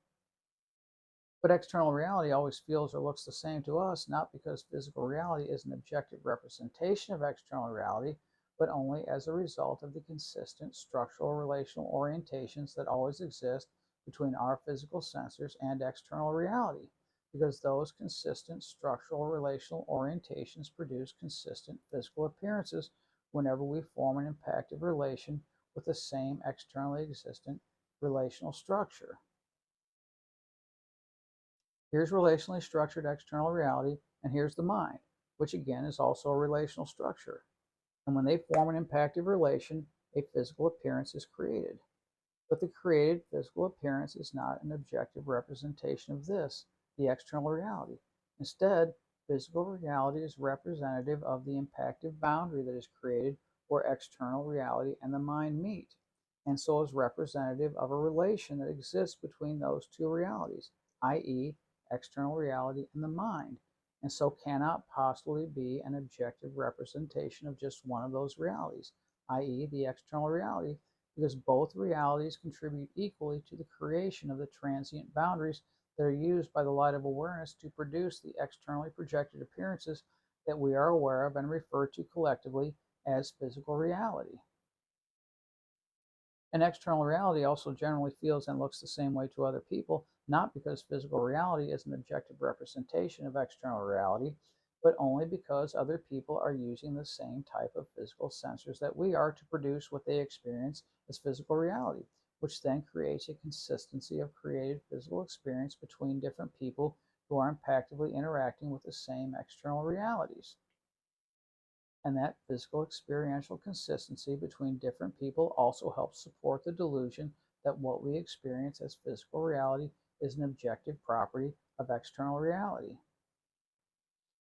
But external reality always feels or looks the same to us, not because physical reality is an objective representation of external reality, but only as a result of the consistent structural relational orientations that always exist between our physical sensors and external reality, because those consistent structural relational orientations produce consistent physical appearances whenever we form an impactive relation with the same externally existent relational structure. Here's relationally structured external reality, and here's the mind, which again is also a relational structure. And when they form an impactive relation, a physical appearance is created. But the created physical appearance is not an objective representation of this, the external reality. Instead, physical reality is representative of the impactive boundary that is created where external reality and the mind meet, and so is representative of a relation that exists between those two realities, i.e., external reality and the mind, and so cannot possibly be an objective representation of just one of those realities, i.e., the external reality, because both realities contribute equally to the creation of the transient boundaries that are used by the light of awareness to produce the externally projected appearances that we are aware of and refer to collectively as physical reality. And external reality also generally feels and looks the same way to other people, not because physical reality is an objective representation of external reality, but only because other people are using the same type of physical sensors that we are to produce what they experience as physical reality, which then creates a consistency of created physical experience between different people who are impactively interacting with the same external realities. And that physical experiential consistency between different people also helps support the delusion that what we experience as physical reality is an objective property of external reality.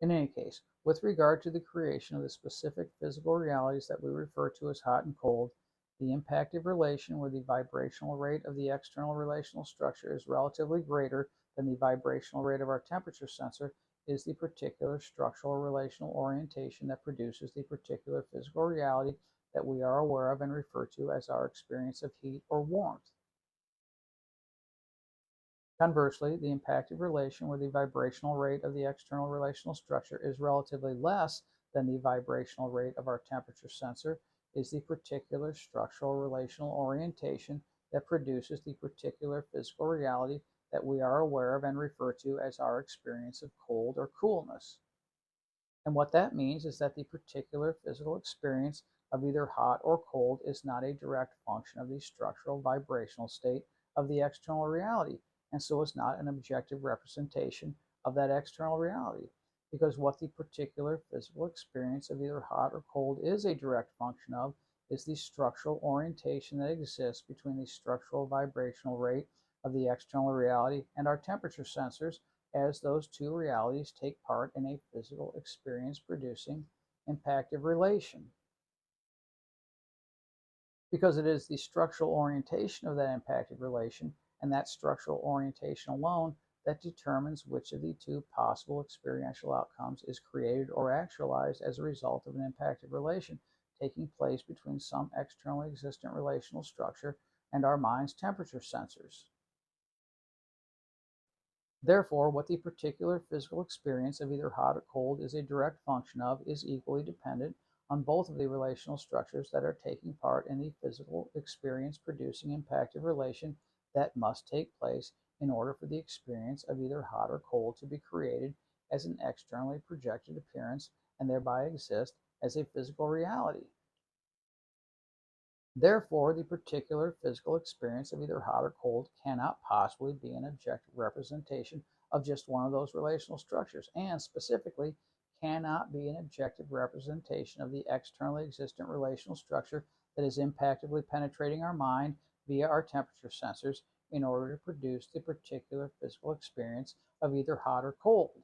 In any case, with regard to the creation of the specific physical realities that we refer to as hot and cold, the impactive relation where the vibrational rate of the external relational structure is relatively greater than the vibrational rate of our temperature sensor is the particular structural relational orientation that produces the particular physical reality that we are aware of and refer to as our experience of heat or warmth. Conversely, the impactive relation where the vibrational rate of the external relational structure is relatively less than the vibrational rate of our temperature sensor is the particular structural relational orientation that produces the particular physical reality that we are aware of and refer to as our experience of cold or coolness. And what that means is that the particular physical experience of either hot or cold is not a direct function of the structural vibrational state of the external reality, and so is not an objective representation of that external reality. Because what the particular physical experience of either hot or cold is a direct function of is the structural orientation that exists between the structural vibrational rate of the external reality and our temperature sensors as those two realities take part in a physical experience producing impactive relation. Because it is the structural orientation of that impactive relation and that structural orientation alone that determines which of the two possible experiential outcomes is created or actualized as a result of an impactive relation taking place between some externally existent relational structure and our mind's temperature sensors. Therefore, what the particular physical experience of either hot or cold is a direct function of is equally dependent on both of the relational structures that are taking part in the physical experience producing impactive relation that must take place in order for the experience of either hot or cold to be created as an externally projected appearance and thereby exist as a physical reality. Therefore, the particular physical experience of either hot or cold cannot possibly be an objective representation of just one of those relational structures, and specifically cannot be an objective representation of the externally existent relational structure that is impactively penetrating our mind via our temperature sensors in order to produce the particular physical experience of either hot or cold.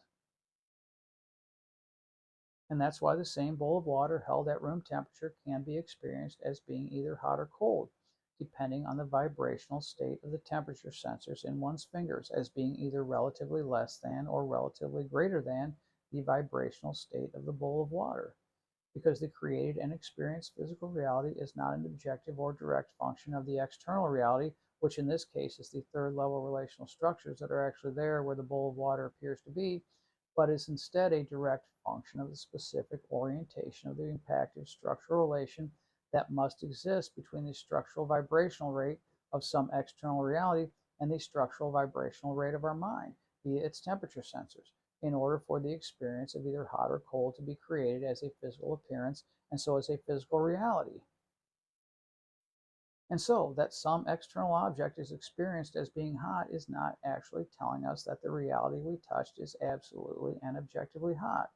And that's why the same bowl of water held at room temperature can be experienced as being either hot or cold, depending on the vibrational state of the temperature sensors in one's fingers, as being either relatively less than or relatively greater than the vibrational state of the bowl of water. Because the created and experienced physical reality is not an objective or direct function of the external reality, which in this case is the third level relational structures that are actually there where the bowl of water appears to be, but is instead a direct function of the specific orientation of the impactive structural relation that must exist between the structural vibrational rate of some external reality and the structural vibrational rate of our mind via its temperature sensors, in order for the experience of either hot or cold to be created as a physical appearance and so as a physical reality. And so, that some external object is experienced as being hot is not actually telling us that the reality we touched is absolutely and objectively hot.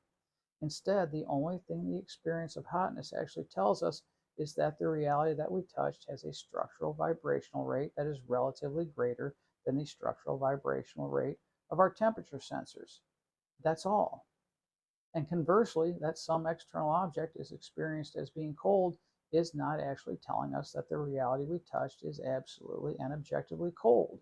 Instead, the only thing the experience of hotness actually tells us is that the reality that we touched has a structural vibrational rate that is relatively greater than the structural vibrational rate of our temperature sensors. That's all. And conversely, that some external object is experienced as being cold is not actually telling us that the reality we touched is absolutely and objectively cold.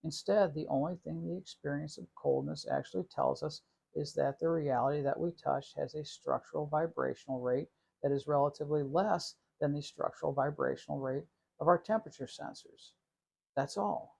Instead, the only thing the experience of coldness actually tells us is that the reality that we touched has a structural vibrational rate that is relatively less than the structural vibrational rate of our temperature sensors. That's all.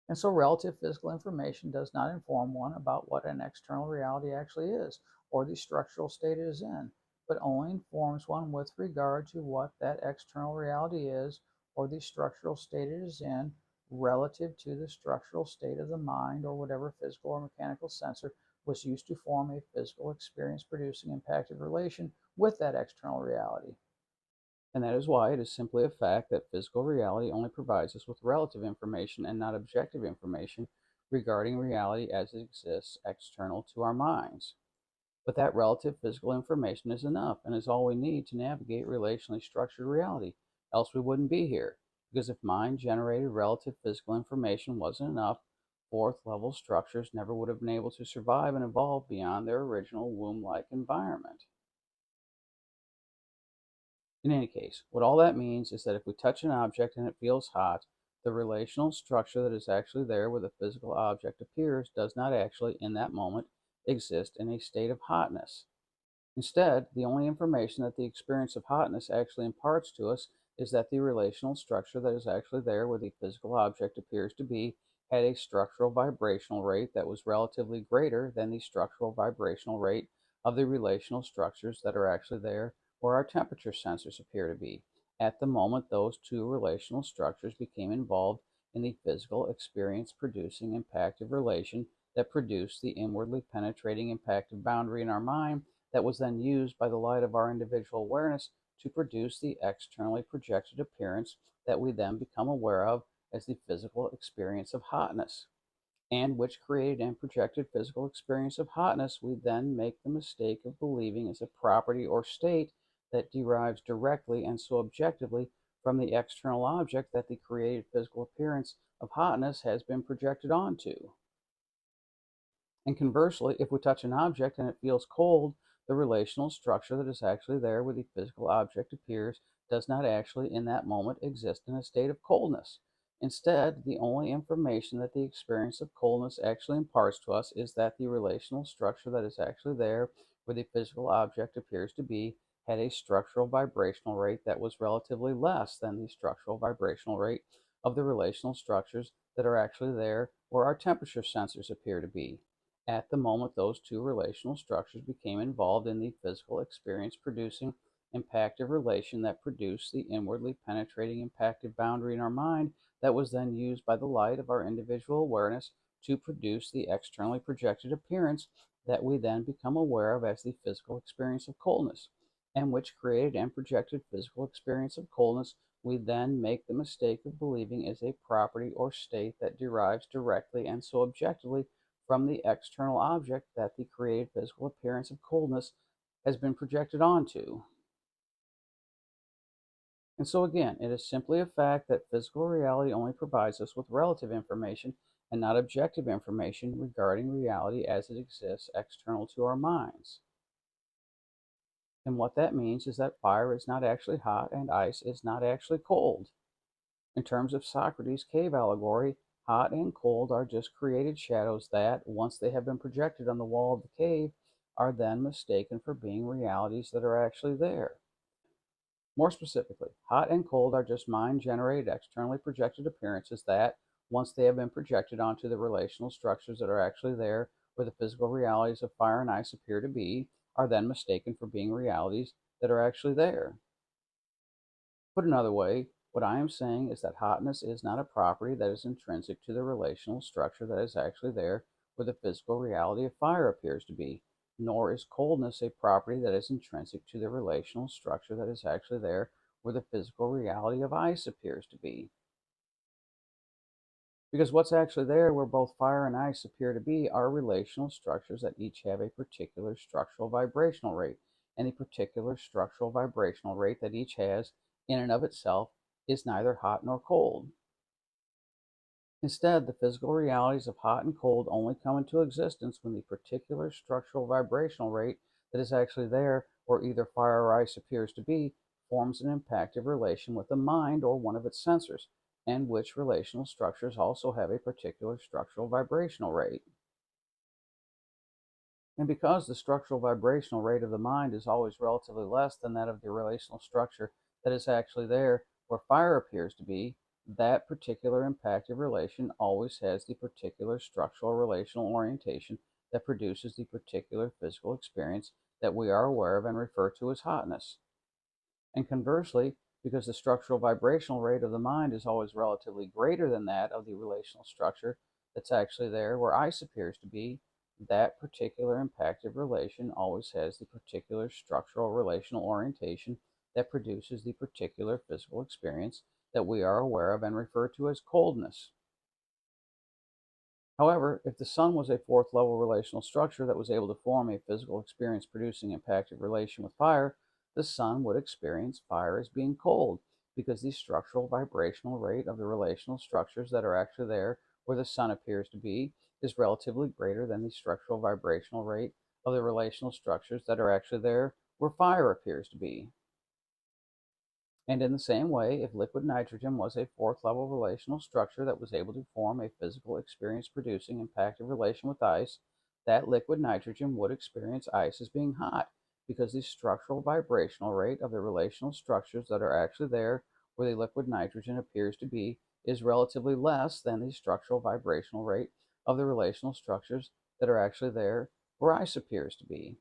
And so relative physical information does not inform one about what an external reality actually is or the structural state it is in, but only informs one with regard to what that external reality is or the structural state it is in relative to the structural state of the mind or whatever physical or mechanical sensor was used to form a physical experience producing impactive relation with that external reality. And that is why it is simply a fact that physical reality only provides us with relative information and not objective information regarding reality as it exists external to our minds. But that relative physical information is enough and is all we need to navigate relationally structured reality, else we wouldn't be here. Because if mind generated relative physical information wasn't enough, fourth level structures never would have been able to survive and evolve beyond their original womb like environment. In any case, what all that means is that if we touch an object and it feels hot, the relational structure that is actually there where the physical object appears does not actually, in that moment, exist in a state of hotness. Instead, the only information that the experience of hotness actually imparts to us is that the relational structure that is actually there where the physical object appears to be had a structural vibrational rate that was relatively greater than the structural vibrational rate of the relational structures that are actually there where our temperature sensors appear to be at the moment those two relational structures became involved in the physical experience producing impactive relation that produced the inwardly penetrating impactive boundary in our mind that was then used by the light of our individual awareness to produce the externally projected appearance that we then become aware of as the physical experience of hotness, and which created and projected physical experience of hotness we then make the mistake of believing is a property or state that derives directly and so objectively from the external object that the created physical appearance of hotness has been projected onto. And conversely, if we touch an object and it feels cold, the relational structure that is actually there where the physical object appears does not actually in that moment exist in a state of coldness. Instead, the only information that the experience of coldness actually imparts to us is that the relational structure that is actually there where the physical object appears to be had a structural vibrational rate that was relatively less than the structural vibrational rate of the relational structures that are actually there where our temperature sensors appear to be at the moment those two relational structures became involved in the physical experience producing impactive relation that produced the inwardly penetrating impactive boundary in our mind that was then used by the light of our individual awareness to produce the externally projected appearance that we then become aware of as the physical experience of coldness, and which created and projected physical experience of coldness we then make the mistake of believing is a property or state that derives directly and so objectively from the external object that the created physical appearance of coldness has been projected onto. And so again, it is simply a fact that physical reality only provides us with relative information and not objective information regarding reality as it exists external to our minds. And what that means is that fire is not actually hot and ice is not actually cold. In terms of Socrates' cave allegory, hot and cold are just created shadows that, once they have been projected on the wall of the cave, are then mistaken for being realities that are actually there. More specifically, hot and cold are just mind-generated, externally projected appearances that, once they have been projected onto the relational structures that are actually there, where the physical realities of fire and ice appear to be, are then mistaken for being realities that are actually there. Put another way, what I am saying is that hotness is not a property that is intrinsic to the relational structure that is actually there, where the physical reality of fire appears to be, nor is coldness a property that is intrinsic to the relational structure that is actually there, where the physical reality of ice appears to be. Because what's actually there, where both fire and ice appear to be, are relational structures that each have a particular structural vibrational rate. And the particular structural vibrational rate that each has, in and of itself, is neither hot nor cold. Instead, the physical realities of hot and cold only come into existence when the particular structural vibrational rate that is actually there, where either fire or ice appears to be, forms an impactive relation with the mind or one of its sensors, and which relational structures also have a particular structural vibrational rate. And because the structural vibrational rate of the mind is always relatively less than that of the relational structure that is actually there, where fire appears to be, that particular impactive relation always has the particular structural relational orientation that produces the particular physical experience that we are aware of and refer to as hotness. And conversely, because the structural vibrational rate of the mind is always relatively greater than that of the relational structure that's actually there, where ice appears to be, that particular impactive relation always has the particular structural relational orientation that produces the particular physical experience that we are aware of and refer to as coldness. However, if the sun was a fourth level relational structure that was able to form a physical experience producing impactive relation with fire, the sun would experience fire as being cold because the structural vibrational rate of the relational structures that are actually there where the sun appears to be is relatively greater than the structural vibrational rate of the relational structures that are actually there where fire appears to be. And in the same way, if liquid nitrogen was a fourth level relational structure that was able to form a physical experience producing impactive relation with ice, that liquid nitrogen would experience ice as being hot because the structural vibrational rate of the relational structures that are actually there where the liquid nitrogen appears to be is relatively less than the structural vibrational rate of the relational structures that are actually there where ice appears to be.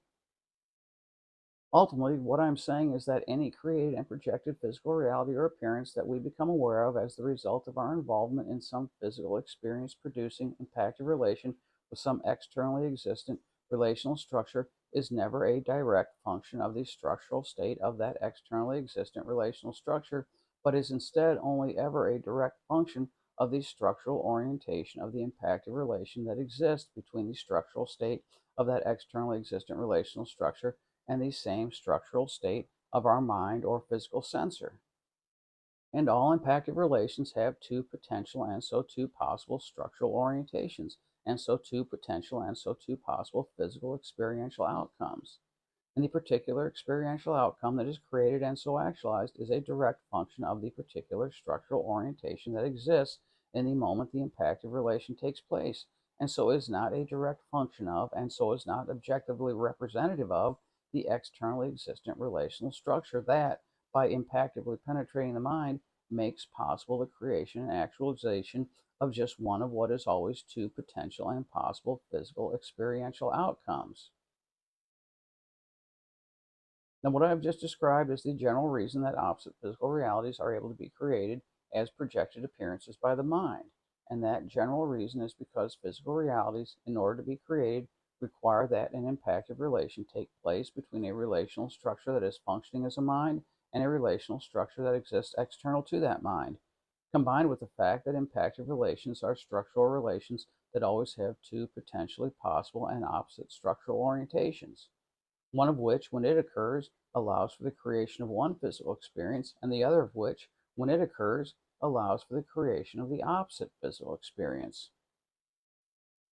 Ultimately, what I'm saying is that any created and projected physical reality or appearance that we become aware of as the result of our involvement in some physical experience producing impactive relation with some externally existent relational structure is never a direct function of the structural state of that externally existent relational structure, but is instead only ever a direct function of the structural orientation of the impactive relation that exists between the structural state of that externally existent relational structure and the same structural state of our mind or physical sensor. And all impactive relations have two potential and so two possible structural orientations, and so two potential and so two possible physical experiential outcomes. And the particular experiential outcome that is created and so actualized is a direct function of the particular structural orientation that exists in the moment the impactive relation takes place, and so is not a direct function of, and so is not objectively representative of, the externally existent relational structure that, by impactively penetrating the mind, makes possible the creation and actualization of just one of what is always two potential and possible physical experiential outcomes. Now, what I've just described is the general reason that opposite physical realities are able to be created as projected appearances by the mind. And that general reason is because physical realities, in order to be created, require that an impactive relation take place between a relational structure that is functioning as a mind and a relational structure that exists external to that mind, combined with the fact that impactive relations are structural relations that always have two potentially possible and opposite structural orientations, one of which, when it occurs, allows for the creation of one physical experience, and the other of which, when it occurs, allows for the creation of the opposite physical experience.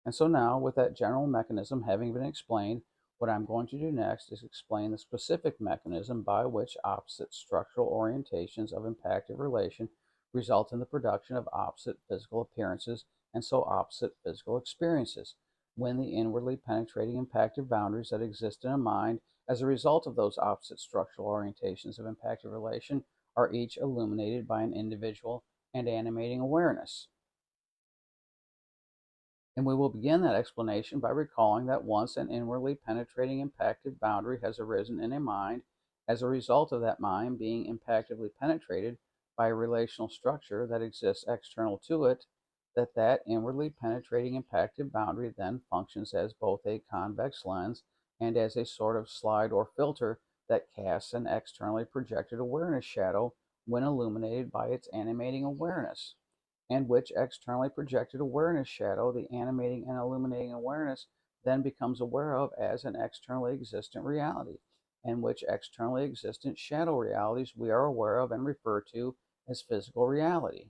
And so now, with that general mechanism having been explained, what I'm going to do next is explain the specific mechanism by which opposite structural orientations of impactive relation result in the production of opposite physical appearances and so opposite physical experiences, when the inwardly penetrating impactive boundaries that exist in a mind as a result of those opposite structural orientations of impactive relation are each illuminated by an individual and animating awareness. And we will begin that explanation by recalling that once an inwardly penetrating impactive boundary has arisen in a mind, as a result of that mind being impactively penetrated by a relational structure that exists external to it, that inwardly penetrating impactive boundary then functions as both a convex lens and as a sort of slide or filter that casts an externally projected awareness shadow when illuminated by its animating awareness, and which externally projected awareness shadow the animating and illuminating awareness then becomes aware of as an externally existent reality, and which externally existent shadow realities we are aware of and refer to as physical reality.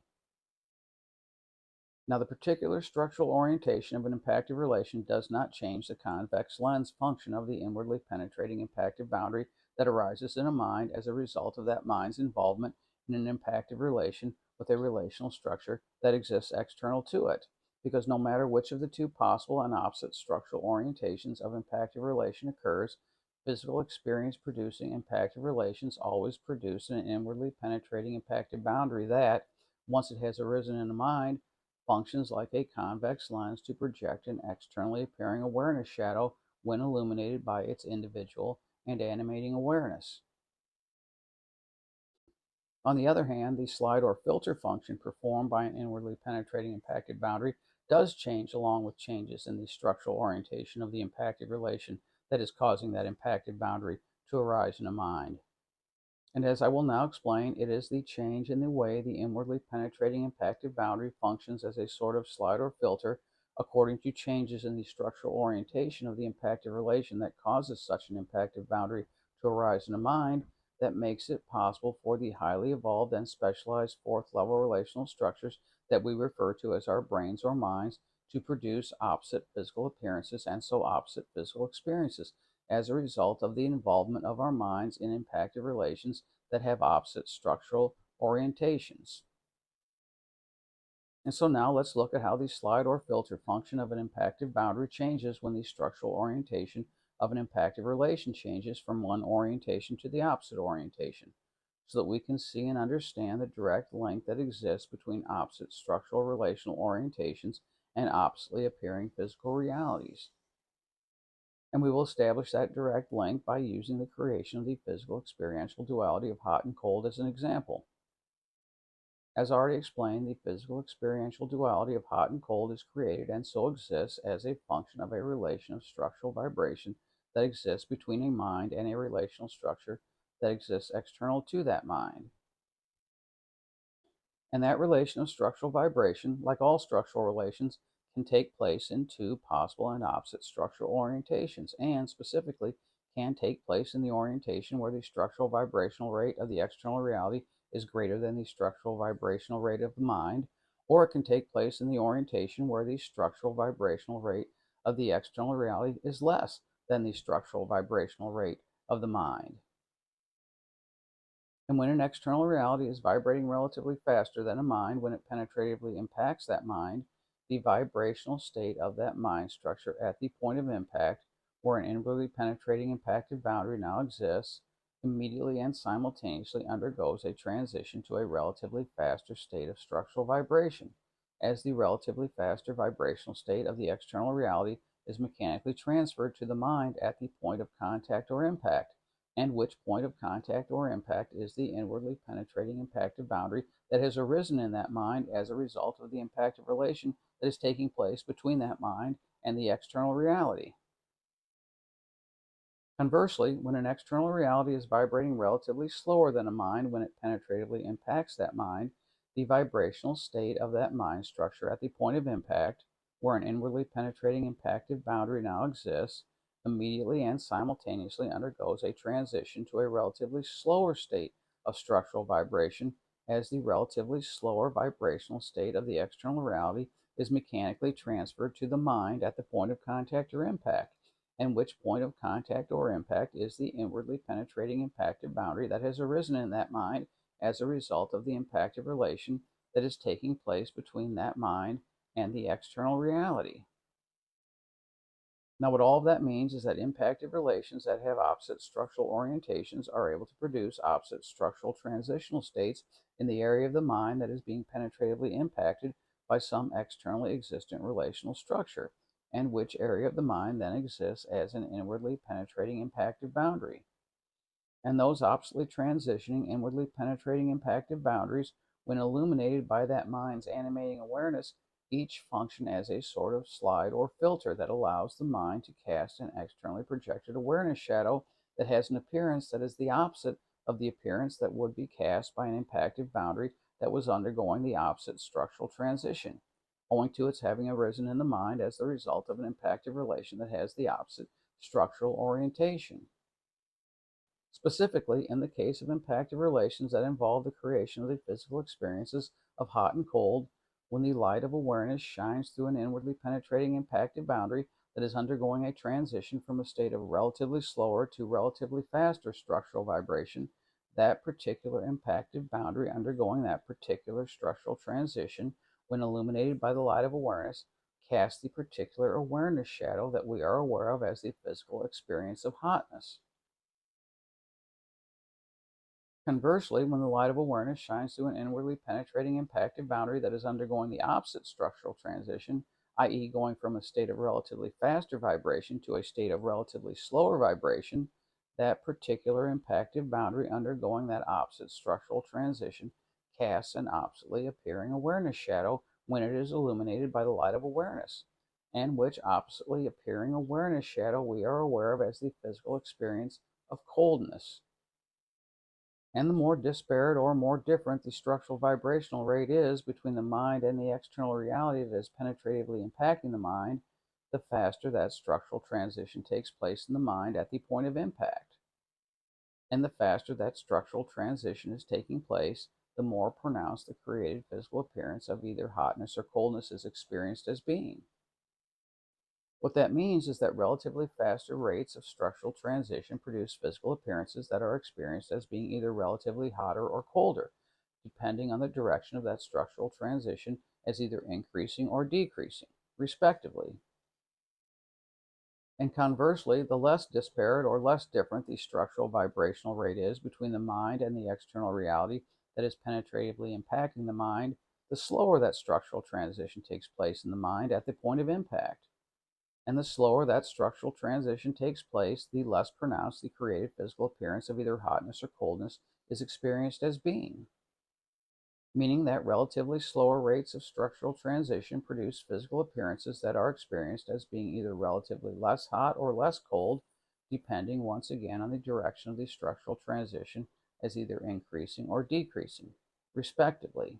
Now, the particular structural orientation of an impactive relation does not change the convex lens function of the inwardly penetrating impactive boundary that arises in a mind as a result of that mind's involvement in an impactive relation with a relational structure that exists external to it, because no matter which of the two possible and opposite structural orientations of impactive relation occurs, physical experience producing impactive relations always produce an inwardly penetrating impactive boundary that, once it has arisen in the mind, functions like a convex lens to project an externally appearing awareness shadow when illuminated by its individual and animating awareness. On the other hand, the slide or filter function performed by an inwardly penetrating impacted boundary does change along with changes in the structural orientation of the impacted relation that is causing that impacted boundary to arise in a mind. And as I will now explain, it is the change in the way the inwardly penetrating impactive boundary functions as a sort of slide or filter according to changes in the structural orientation of the impactive relation that causes such an impactive boundary to arise in a mind that makes it possible for the highly evolved and specialized fourth level relational structures that we refer to as our brains or minds to produce opposite physical appearances and so opposite physical experiences as a result of the involvement of our minds in impactive relations that have opposite structural orientations. And so now let's look at how the slide or filter function of an impactive boundary changes when the structural orientation of an impactive relation changes from one orientation to the opposite orientation, so that we can see and understand the direct link that exists between opposite structural relational orientations and oppositely appearing physical realities. And we will establish that direct link by using the creation of the physical experiential duality of hot and cold as an example. As already explained, the physical experiential duality of hot and cold is created and so exists as a function of a relation of structural vibration that exists between a mind and a relational structure that exists external to that mind. And that relation of structural vibration, like all structural relations, can take place in two possible and opposite structural orientations, and specifically can take place in the orientation where the structural vibrational rate of the external reality is greater than the structural vibrational rate of the mind, or it can take place in the orientation where the structural vibrational rate of the external reality is less than the structural vibrational rate of the mind. And when an external reality is vibrating relatively faster than a mind when it penetratively impacts that mind, the vibrational state of that mind structure at the point of impact, where an inwardly penetrating impactive boundary now exists, immediately and simultaneously undergoes a transition to a relatively faster state of structural vibration, as the relatively faster vibrational state of the external reality is mechanically transferred to the mind at the point of contact or impact, and which point of contact or impact is the inwardly penetrating impactive boundary that has arisen in that mind as a result of the impactive relation that is taking place between that mind and the external reality. Conversely, when an external reality is vibrating relatively slower than a mind when it penetratively impacts that mind, the vibrational state of that mind structure at the point of impact, where an inwardly penetrating impactive boundary now exists, immediately and simultaneously undergoes a transition to a relatively slower state of structural vibration, as the relatively slower vibrational state of the external reality is mechanically transferred to the mind at the point of contact or impact, and which point of contact or impact is the inwardly penetrating impactive boundary that has arisen in that mind as a result of the impactive relation that is taking place between that mind and the external reality. Now, what all of that means is that impactive relations that have opposite structural orientations are able to produce opposite structural transitional states in the area of the mind that is being penetratively impacted by some externally existent relational structure, and which area of the mind then exists as an inwardly penetrating impactive boundary. And those oppositely transitioning, inwardly penetrating impactive boundaries, when illuminated by that mind's animating awareness, each function as a sort of slide or filter that allows the mind to cast an externally projected awareness shadow that has an appearance that is the opposite of the appearance that would be cast by an impactive boundary that was undergoing the opposite structural transition, owing to its having arisen in the mind as the result of an impactive relation that has the opposite structural orientation. Specifically, in the case of impactive relations that involve the creation of the physical experiences of hot and cold, when the light of awareness shines through an inwardly penetrating impactive boundary that is undergoing a transition from a state of relatively slower to relatively faster structural vibration, that particular impactive boundary undergoing that particular structural transition, when illuminated by the light of awareness, casts the particular awareness shadow that we are aware of as the physical experience of hotness. Conversely, when the light of awareness shines through an inwardly penetrating impactive boundary that is undergoing the opposite structural transition, i.e., going from a state of relatively faster vibration to a state of relatively slower vibration, that particular impactive boundary undergoing that opposite structural transition casts an oppositely appearing awareness shadow when it is illuminated by the light of awareness, and which oppositely appearing awareness shadow we are aware of as the physical experience of coldness. And the more disparate or more different the structural vibrational rate is between the mind and the external reality that is penetratively impacting the mind, the faster that structural transition takes place in the mind at the point of impact. And the faster that structural transition is taking place, the more pronounced the created physical appearance of either hotness or coldness is experienced as being. What that means is that relatively faster rates of structural transition produce physical appearances that are experienced as being either relatively hotter or colder, depending on the direction of that structural transition as either increasing or decreasing, respectively. And conversely, the less disparate or less different the structural vibrational rate is between the mind and the external reality that is penetratively impacting the mind, the slower that structural transition takes place in the mind at the point of impact. And the slower that structural transition takes place, the less pronounced the created physical appearance of either hotness or coldness is experienced as being, meaning that relatively slower rates of structural transition produce physical appearances that are experienced as being either relatively less hot or less cold, depending once again on the direction of the structural transition as either increasing or decreasing, respectively.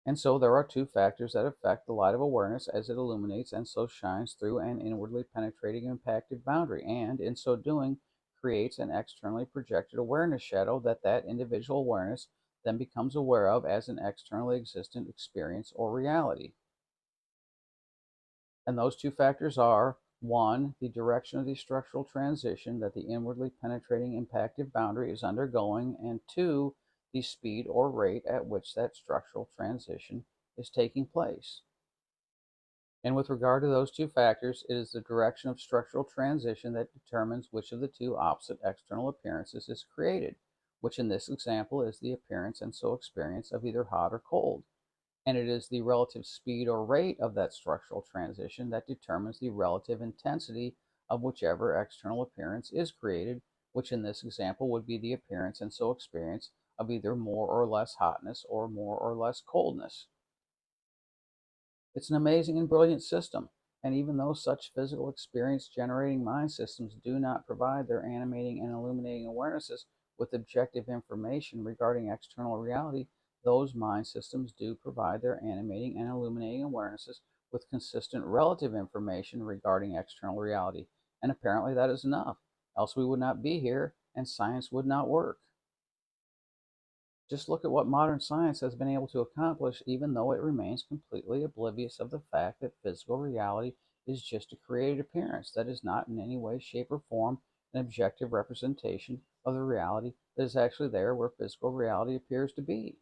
And so there are two factors that affect the light of awareness as it illuminates and so shines through an inwardly penetrating impactive boundary, and in so doing creates an externally projected awareness shadow that individual awareness then becomes aware of as an externally existent experience or reality. And those two factors are: one, the direction of the structural transition that the inwardly penetrating impactive boundary is undergoing, and two, the speed or rate at which that structural transition is taking place. And with regard to those two factors, it is the direction of structural transition that determines which of the two opposite external appearances is created, which in this example is the appearance and so experience of either hot or cold. And it is the relative speed or rate of that structural transition that determines the relative intensity of whichever external appearance is created, which in this example would be the appearance and so experience of either more or less hotness or more or less coldness. It's an amazing and brilliant system, And even though such physical experience generating mind systems do not provide their animating and illuminating awarenesses with objective information regarding external reality, those mind systems do provide their animating and illuminating awarenesses with consistent relative information regarding external reality. And apparently that is enough, else we would not be here and science would not work. Just look at what modern science has been able to accomplish, even though it remains completely oblivious of the fact that physical reality is just a created appearance that is not in any way, shape, or form an objective representation of the reality that is actually there where physical reality appears to be.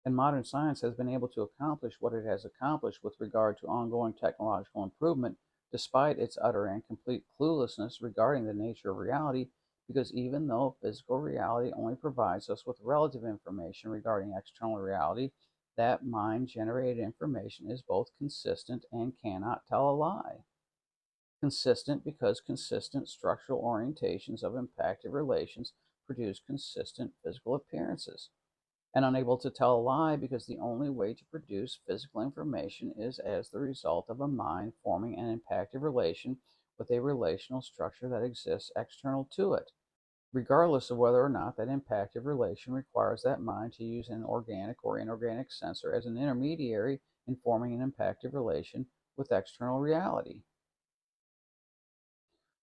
And modern science has been able to accomplish what it has accomplished with regard to ongoing technological improvement, despite its utter and complete cluelessness regarding the nature of reality, because even though physical reality only provides us with relative information regarding external reality, that mind generated information is both consistent and cannot tell a lie. Consistent because consistent structural orientations of impactive relations produce consistent physical appearances, and unable to tell a lie because the only way to produce physical information is as the result of a mind forming an impactive relation with a relational structure that exists external to it, regardless of whether or not that impactive relation requires that mind to use an organic or inorganic sensor as an intermediary in forming an impactive relation with external reality.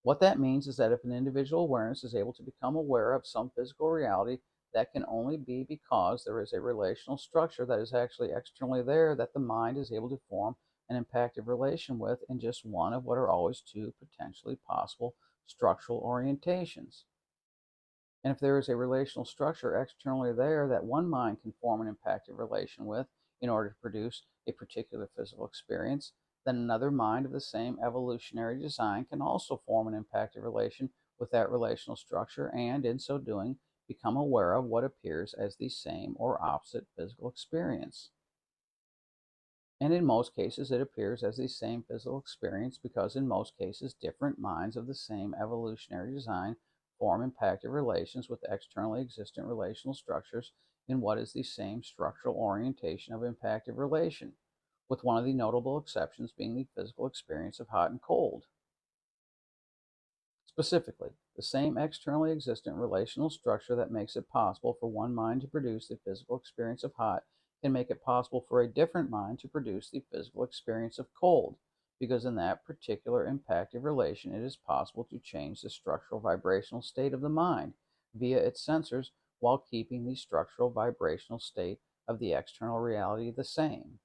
What that means is that if an individual awareness is able to become aware of some physical reality, that can only be because there is a relational structure that is actually externally there that the mind is able to form an impactive relation with in just one of what are always two potentially possible structural orientations. And if there is a relational structure externally there that one mind can form an impactive relation with in order to produce a particular physical experience, then another mind of the same evolutionary design can also form an impactive relation with that relational structure and, in so doing, become aware of what appears as the same or opposite physical experience. And in most cases, it appears as the same physical experience because, in most cases, different minds of the same evolutionary design form impactive relations with externally existent relational structures in what is the same structural orientation of impactive relation, with one of the notable exceptions being the physical experience of hot and cold. Specifically, the same externally existent relational structure that makes it possible for one mind to produce the physical experience of hot can make it possible for a different mind to produce the physical experience of cold, because in that particular impactive relation it is possible to change the structural vibrational state of the mind via its sensors while keeping the structural vibrational state of the external reality the same.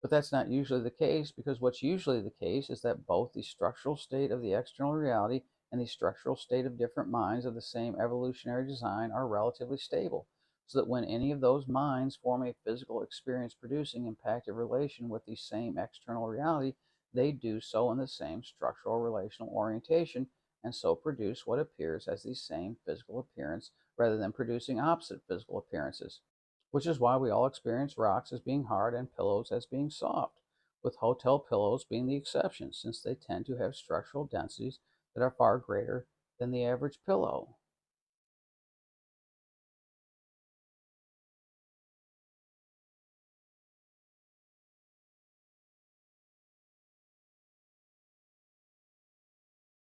But that's not usually the case, because what's usually the case is that both the structural state of the external reality and the structural state of different minds of the same evolutionary design are relatively stable, so that when any of those minds form a physical experience producing impactive relation with the same external reality, they do so in the same structural relational orientation and so produce what appears as the same physical appearance rather than producing opposite physical appearances, which is why we all experience rocks as being hard and pillows as being soft, with hotel pillows being the exception, since they tend to have structural densities that are far greater than the average pillow.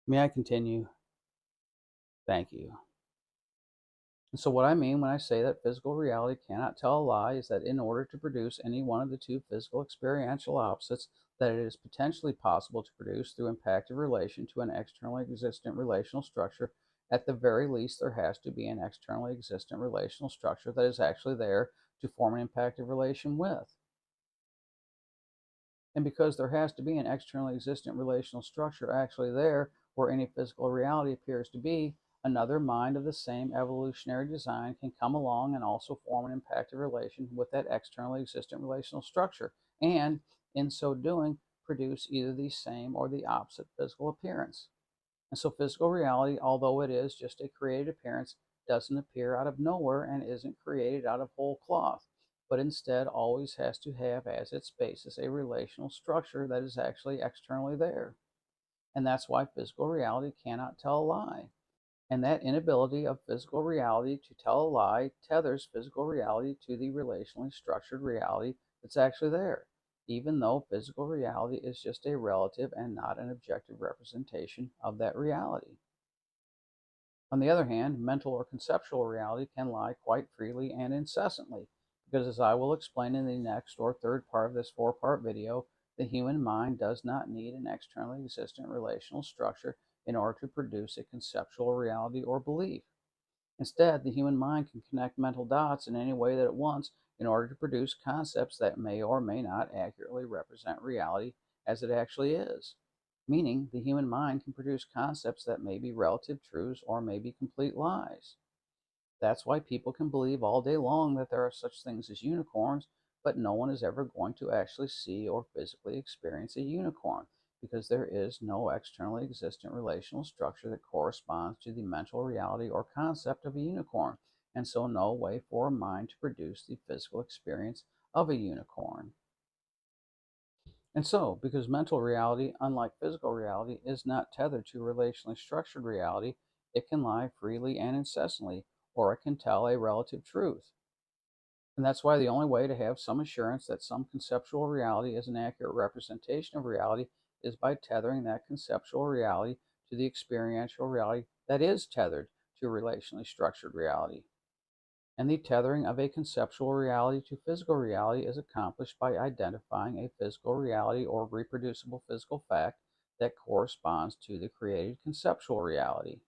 May I continue? Thank you. And so, what I mean when I say that physical reality cannot tell a lie is that in order to produce any one of the two physical experiential opposites that it is potentially possible to produce through impactive relation to an externally existent relational structure, at the very least, there has to be an externally existent relational structure that is actually there to form an impactive relation with. And because there has to be an externally existent relational structure actually there where any physical reality appears to be, another mind of the same evolutionary design can come along and also form an impactive relation with that externally existent relational structure, and in so doing, produce either the same or the opposite physical appearance. And so physical reality, although it is just a created appearance, doesn't appear out of nowhere and isn't created out of whole cloth, but instead always has to have as its basis a relational structure that is actually externally there. And that's why physical reality cannot tell a lie. And that inability of physical reality to tell a lie tethers physical reality to the relationally structured reality that's actually there. even though physical reality is just a relative and not an objective representation of that reality. On the other hand, mental or conceptual reality can lie quite freely and incessantly, because as I will explain in the next or third part of this four-part video, the human mind does not need an externally existent relational structure in order to produce a conceptual reality or belief. Instead, the human mind can connect mental dots in any way that it wants in order to produce concepts that may or may not accurately represent reality as it actually is. Meaning, the human mind can produce concepts that may be relative truths or may be complete lies. That's why people can believe all day long that there are such things as unicorns, but no one is ever going to actually see or physically experience a unicorn because there is no externally existent relational structure that corresponds to the mental reality or concept of a unicorn, and so no way for a mind to produce the physical experience of a unicorn. And so, because mental reality, unlike physical reality, is not tethered to relationally structured reality, it can lie freely and incessantly, or it can tell a relative truth. And that's why the only way to have some assurance that some conceptual reality is an accurate representation of reality is by tethering that conceptual reality to the experiential reality that is tethered to relationally structured reality. And the tethering of a conceptual reality to physical reality is accomplished by identifying a physical reality or reproducible physical fact that corresponds to the created conceptual reality.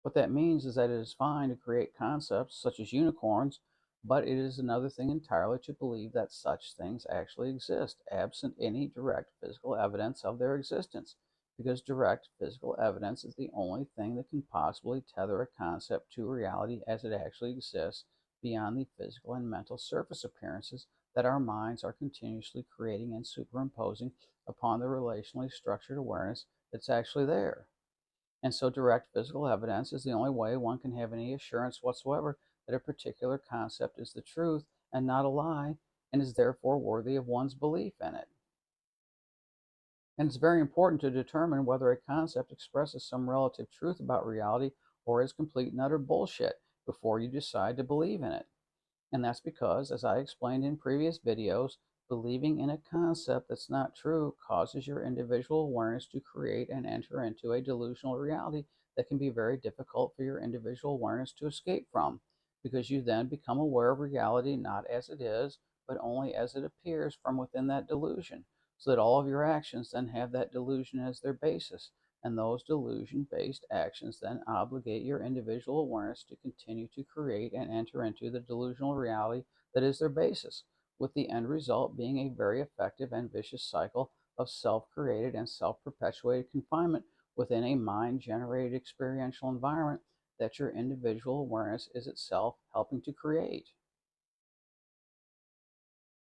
What that means is that it is fine to create concepts such as unicorns, but it is another thing entirely to believe that such things actually exist, absent any direct physical evidence of their existence, because direct physical evidence is the only thing that can possibly tether a concept to reality as it actually exists beyond the physical and mental surface appearances that our minds are continuously creating and superimposing upon the relationally structured awareness that's actually there. And so direct physical evidence is the only way one can have any assurance whatsoever that a particular concept is the truth and not a lie, and is therefore worthy of one's belief in it. And it's very important to determine whether a concept expresses some relative truth about reality or is complete and utter bullshit before you decide to believe in it. And that's because, as I explained in previous videos, believing in a concept that's not true causes your individual awareness to create and enter into a delusional reality that can be very difficult for your individual awareness to escape from, because you then become aware of reality not as it is, but only as it appears from within that delusion, so that all of your actions then have that delusion as their basis, and those delusion-based actions then obligate your individual awareness to continue to create and enter into the delusional reality that is their basis, with the end result being a very effective and vicious cycle of self-created and self-perpetuated confinement within a mind-generated experiential environment that your individual awareness is itself helping to create.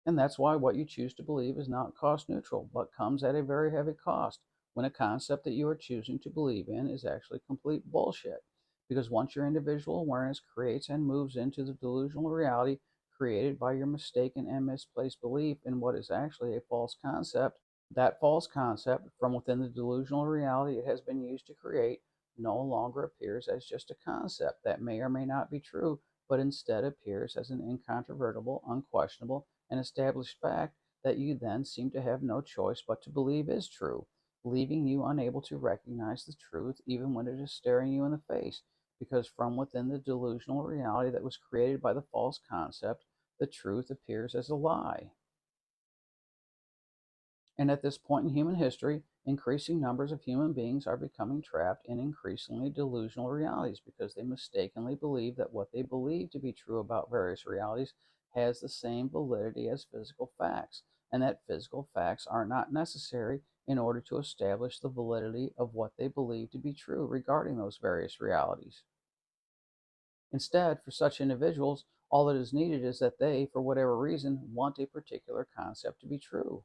And that's why what you choose to believe is not cost neutral, but comes at a very heavy cost when a concept that you are choosing to believe in is actually complete bullshit. Because once your individual awareness creates and moves into the delusional reality created by your mistaken and misplaced belief in what is actually a false concept, that false concept from within the delusional reality it has been used to create no longer appears as just a concept that may or may not be true, but instead appears as an incontrovertible, unquestionable, an established fact that you then seem to have no choice but to believe is true, leaving you unable to recognize the truth even when it is staring you in the face, because from within the delusional reality that was created by the false concept, the truth appears as a lie. And at this point in human history, increasing numbers of human beings are becoming trapped in increasingly delusional realities because they mistakenly believe that what they believe to be true about various realities has the same validity as physical facts, and that physical facts are not necessary in order to establish the validity of what they believe to be true regarding those various realities. Instead, for such individuals, all that is needed is that they, for whatever reason, want a particular concept to be true.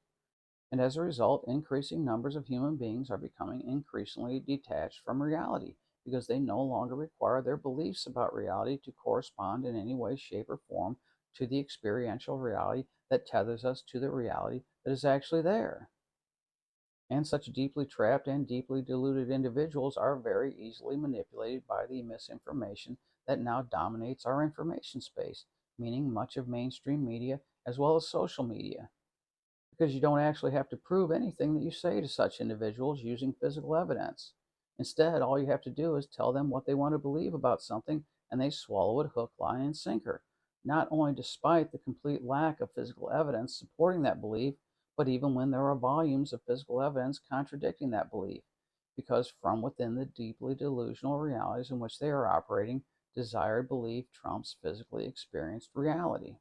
And as a result, increasing numbers of human beings are becoming increasingly detached from reality because they no longer require their beliefs about reality to correspond in any way, shape, or form to the experiential reality that tethers us to the reality that is actually there. And such deeply trapped and deeply deluded individuals are very easily manipulated by the misinformation that now dominates our information space, meaning much of mainstream media as well as social media. because you don't actually have to prove anything that you say to such individuals using physical evidence. Instead, all you have to do is tell them what they want to believe about something, and they swallow it hook, line, and sinker. Not only despite the complete lack of physical evidence supporting that belief, but even when there are volumes of physical evidence contradicting that belief. Because from within the deeply delusional realities in which they are operating, desired belief trumps physically experienced reality.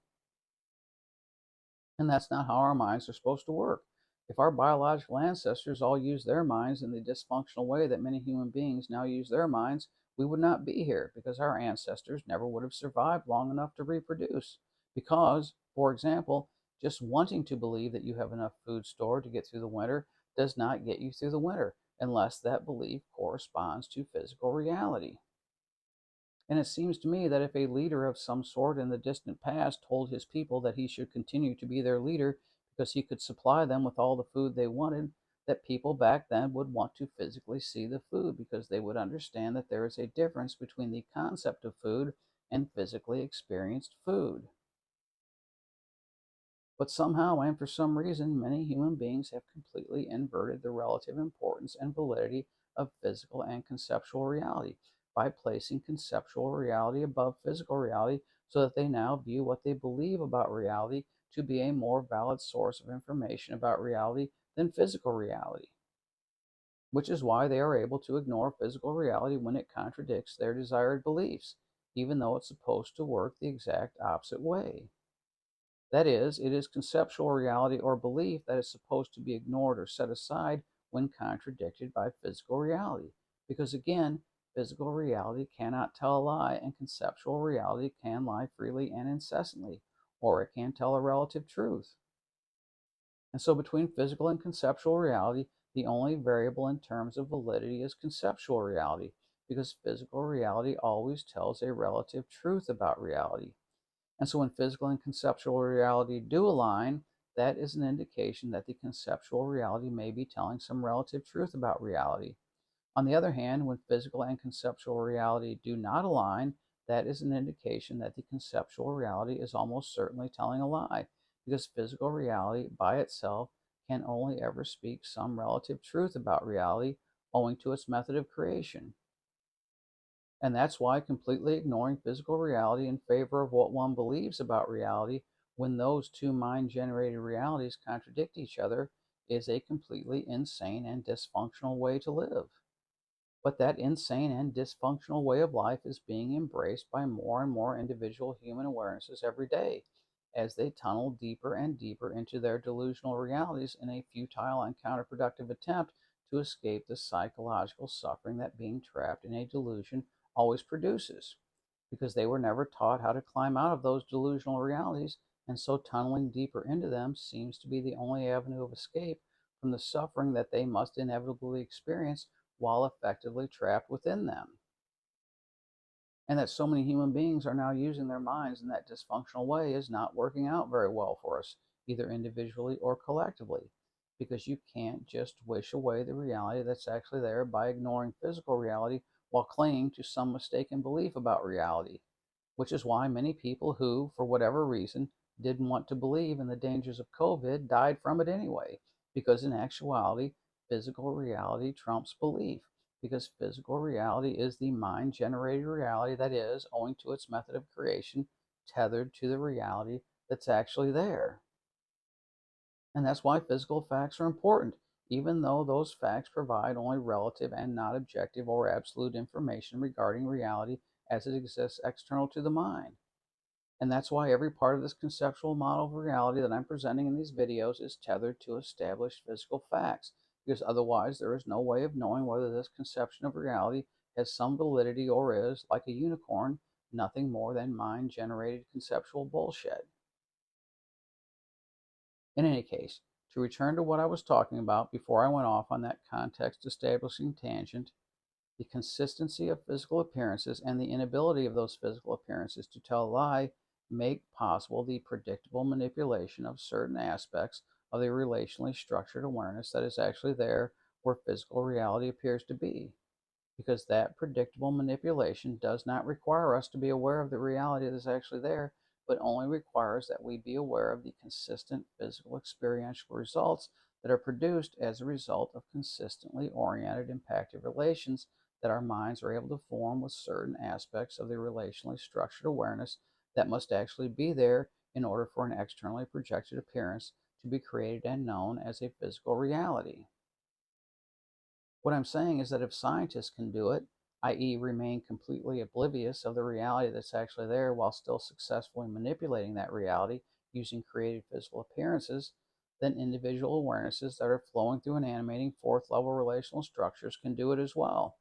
And that's not how our minds are supposed to work. If our biological ancestors all used their minds in the dysfunctional way that many human beings now use their minds, we would not be here because our ancestors never would have survived long enough to reproduce. Because, for example, just wanting to believe that you have enough food stored to get through the winter does not get you through the winter unless that belief corresponds to physical reality. And it seems to me that if a leader of some sort in the distant past told his people that he should continue to be their leader because he could supply them with all the food they wanted, that people back then would want to physically see the food because they would understand that there is a difference between the concept of food and physically experienced food. But somehow and for some reason, many human beings have completely inverted the relative importance and validity of physical and conceptual reality by placing conceptual reality above physical reality so that they now view what they believe about reality to be a more valid source of information about reality than physical reality, which is why they are able to ignore physical reality when it contradicts their desired beliefs, even though it's supposed to work the exact opposite way. That is, it is conceptual reality or belief that is supposed to be ignored or set aside when contradicted by physical reality. Because again, physical reality cannot tell a lie, and conceptual reality can lie freely and incessantly, or it can tell a relative truth. And so, between physical and conceptual reality, the only variable in terms of validity is conceptual reality, because physical reality always tells a relative truth about reality. And so when physical and conceptual reality do align, that is an indication that the conceptual reality may be telling some relative truth about reality. On the other hand, when physical and conceptual reality do not align, that is an indication that the conceptual reality is almost certainly telling a lie, because physical reality by itself can only ever speak some relative truth about reality owing to its method of creation. And that's why completely ignoring physical reality in favor of what one believes about reality when those two mind generated realities contradict each other is a completely insane and dysfunctional way to live. But that insane and dysfunctional way of life is being embraced by more and more individual human awarenesses every day as they tunnel deeper and deeper into their delusional realities in a futile and counterproductive attempt to escape the psychological suffering that being trapped in a delusion always produces. Because they were never taught how to climb out of those delusional realities, and so tunneling deeper into them seems to be the only avenue of escape from the suffering that they must inevitably experience while effectively trapped within them. And that so many human beings are now using their minds in that dysfunctional way is not working out very well for us, either individually or collectively, because you can't just wish away the reality that's actually there by ignoring physical reality while clinging to some mistaken belief about reality, which is why many people who, for whatever reason, didn't want to believe in the dangers of COVID died from it anyway, because in actuality, physical reality trumps belief, because physical reality is the mind generated reality that is, owing to its method of creation, tethered to the reality that's actually there. And that's why physical facts are important, even though those facts provide only relative and not objective or absolute information regarding reality as it exists external to the mind. And that's why every part of this conceptual model of reality that I'm presenting in these videos is tethered to established physical facts, because otherwise there is no way of knowing whether this conception of reality has some validity or is, like a unicorn, nothing more than mind-generated conceptual bullshit. In any case, to return to what I was talking about before I went off on that context establishing tangent, the consistency of physical appearances and the inability of those physical appearances to tell a lie make possible the predictable manipulation of certain aspects of the relationally structured awareness that is actually there where physical reality appears to be. Because that predictable manipulation does not require us to be aware of the reality that is actually there, but only requires that we be aware of the consistent physical experiential results that are produced as a result of consistently oriented impactive relations that our minds are able to form with certain aspects of the relationally structured awareness that must actually be there in order for an externally projected appearance to be created and known as a physical reality. What I'm saying is that if scientists can do it, i.e., remain completely oblivious of the reality that's actually there while still successfully manipulating that reality using created physical appearances, then individual awarenesses that are flowing through and animating fourth level relational structures can do it as well.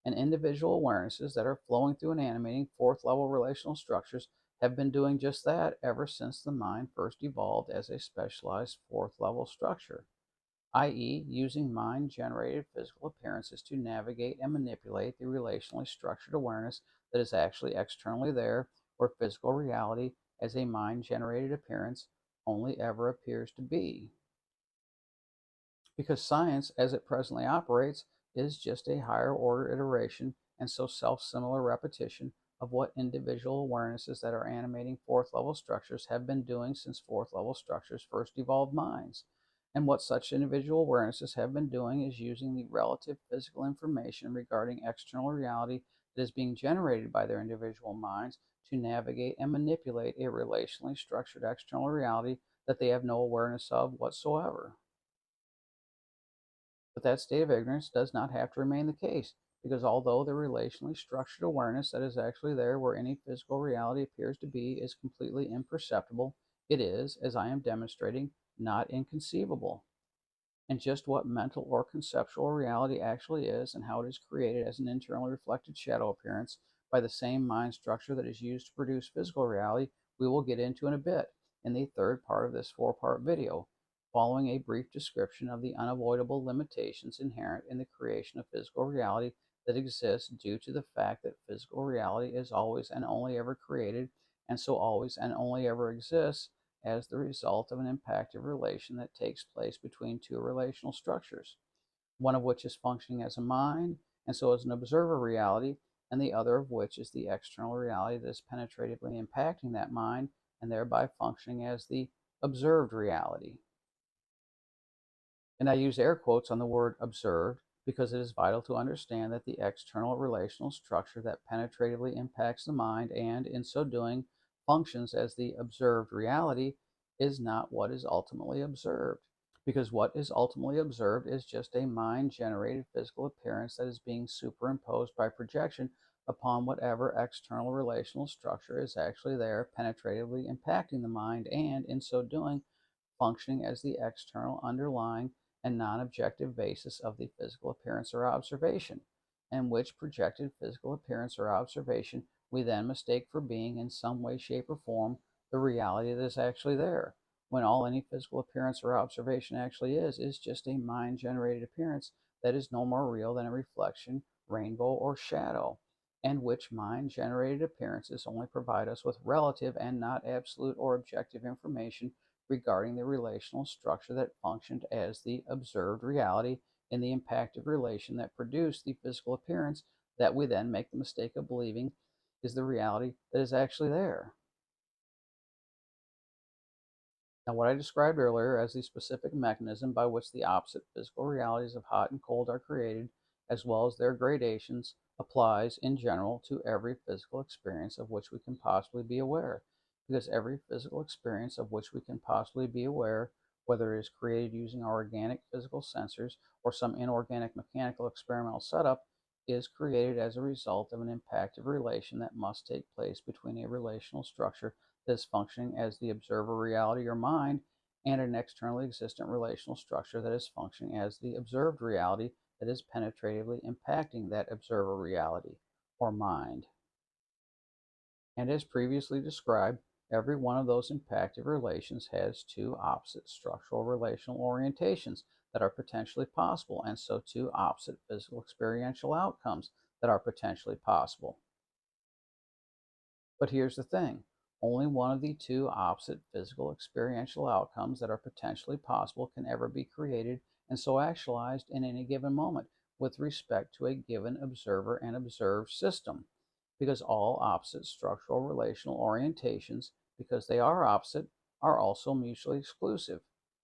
And individual awarenesses that are flowing through and animating fourth level relational structures have been doing just that ever since the mind first evolved as a specialized fourth level structure, i.e., using mind generated physical appearances to navigate and manipulate the relationally structured awareness that is actually externally there, where physical reality as a mind generated appearance only ever appears to be. Because science, as it presently operates, is just a higher order iteration and so self similar repetition of what individual awarenesses that are animating fourth level structures have been doing since fourth level structures first evolved minds. And what such individual awarenesses have been doing is using the relative physical information regarding external reality that is being generated by their individual minds to navigate and manipulate a relationally structured external reality that they have no awareness of whatsoever. But that state of ignorance does not have to remain the case, because although the relationally structured awareness that is actually there where any physical reality appears to be is completely imperceptible, it is, as I am demonstrating, not inconceivable. And just what mental or conceptual reality actually is and how it is created as an internally reflected shadow appearance by the same mind structure that is used to produce physical reality, we will get into in a bit in the third part of this four-part video, following a brief description of the unavoidable limitations inherent in the creation of physical reality that exists due to the fact that physical reality is always and only ever created and so always and only ever exists as the result of an impactive relation that takes place between two relational structures, one of which is functioning as a mind and so as an observer reality, and the other of which is the external reality that is penetratively impacting that mind and thereby functioning as the observed reality. And I use air quotes on the word observed because it is vital to understand that the external relational structure that penetratively impacts the mind and, in so doing, functions as the observed reality is not what is ultimately observed. Because what is ultimately observed is just a mind generated physical appearance that is being superimposed by projection upon whatever external relational structure is actually there, penetratively impacting the mind and, in so doing, functioning as the external underlying and non-objective basis of the physical appearance or observation, and which projected physical appearance or observation we then mistake for being in some way, shape, or form the reality that is actually there, when all any physical appearance or observation actually is just a mind-generated appearance that is no more real than a reflection, rainbow, or shadow, and which mind-generated appearances only provide us with relative and not absolute or objective information regarding the relational structure that functioned as the observed reality in the impactive relation that produced the physical appearance that we then make the mistake of believing is the reality that is actually there. Now, what I described earlier as the specific mechanism by which the opposite physical realities of hot and cold are created, as well as their gradations, applies in general to every physical experience of which we can possibly be aware. Because every physical experience of which we can possibly be aware, whether it is created using our organic physical sensors or some inorganic mechanical experimental setup, is created as a result of an impactive relation that must take place between a relational structure that is functioning as the observer reality or mind and an externally existent relational structure that is functioning as the observed reality that is penetratively impacting that observer reality or mind. And as previously described, every one of those impactive relations has two opposite structural relational orientations that are potentially possible, and so two opposite physical experiential outcomes that are potentially possible. But here's the thing, only one of the two opposite physical experiential outcomes that are potentially possible can ever be created and so actualized in any given moment with respect to a given observer and observed system, because all opposite structural relational orientations because they are opposite, are also mutually exclusive.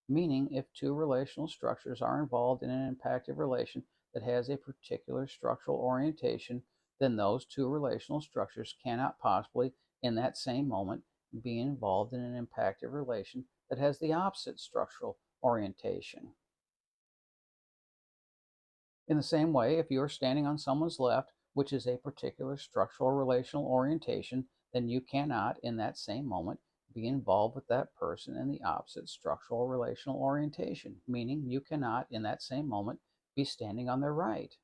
Meaning, if two relational structures are involved in an impactive relation that has a particular structural orientation, then those two relational structures cannot possibly, in that same moment, be involved in an impactive relation that has the opposite structural orientation. In the same way, if you are standing on someone's left, which is a particular structural relational orientation, then you cannot, in that same moment, be involved with that person in the opposite structural relational orientation, meaning you cannot, in that same moment, be standing on their right.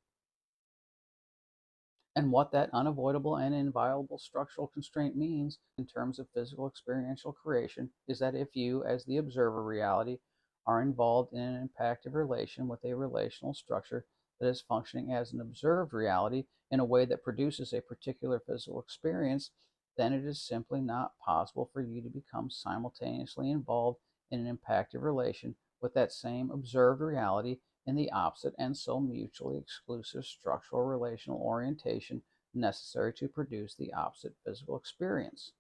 And what that unavoidable and inviolable structural constraint means in terms of physical experiential creation is that if you, as the observer reality, are involved in an impactive relation with a relational structure that is functioning as an observed reality in a way that produces a particular physical experience, then it is simply not possible for you to become simultaneously involved in an impactive relation with that same observed reality in the opposite and so mutually exclusive structural relational orientation necessary to produce the opposite physical experience.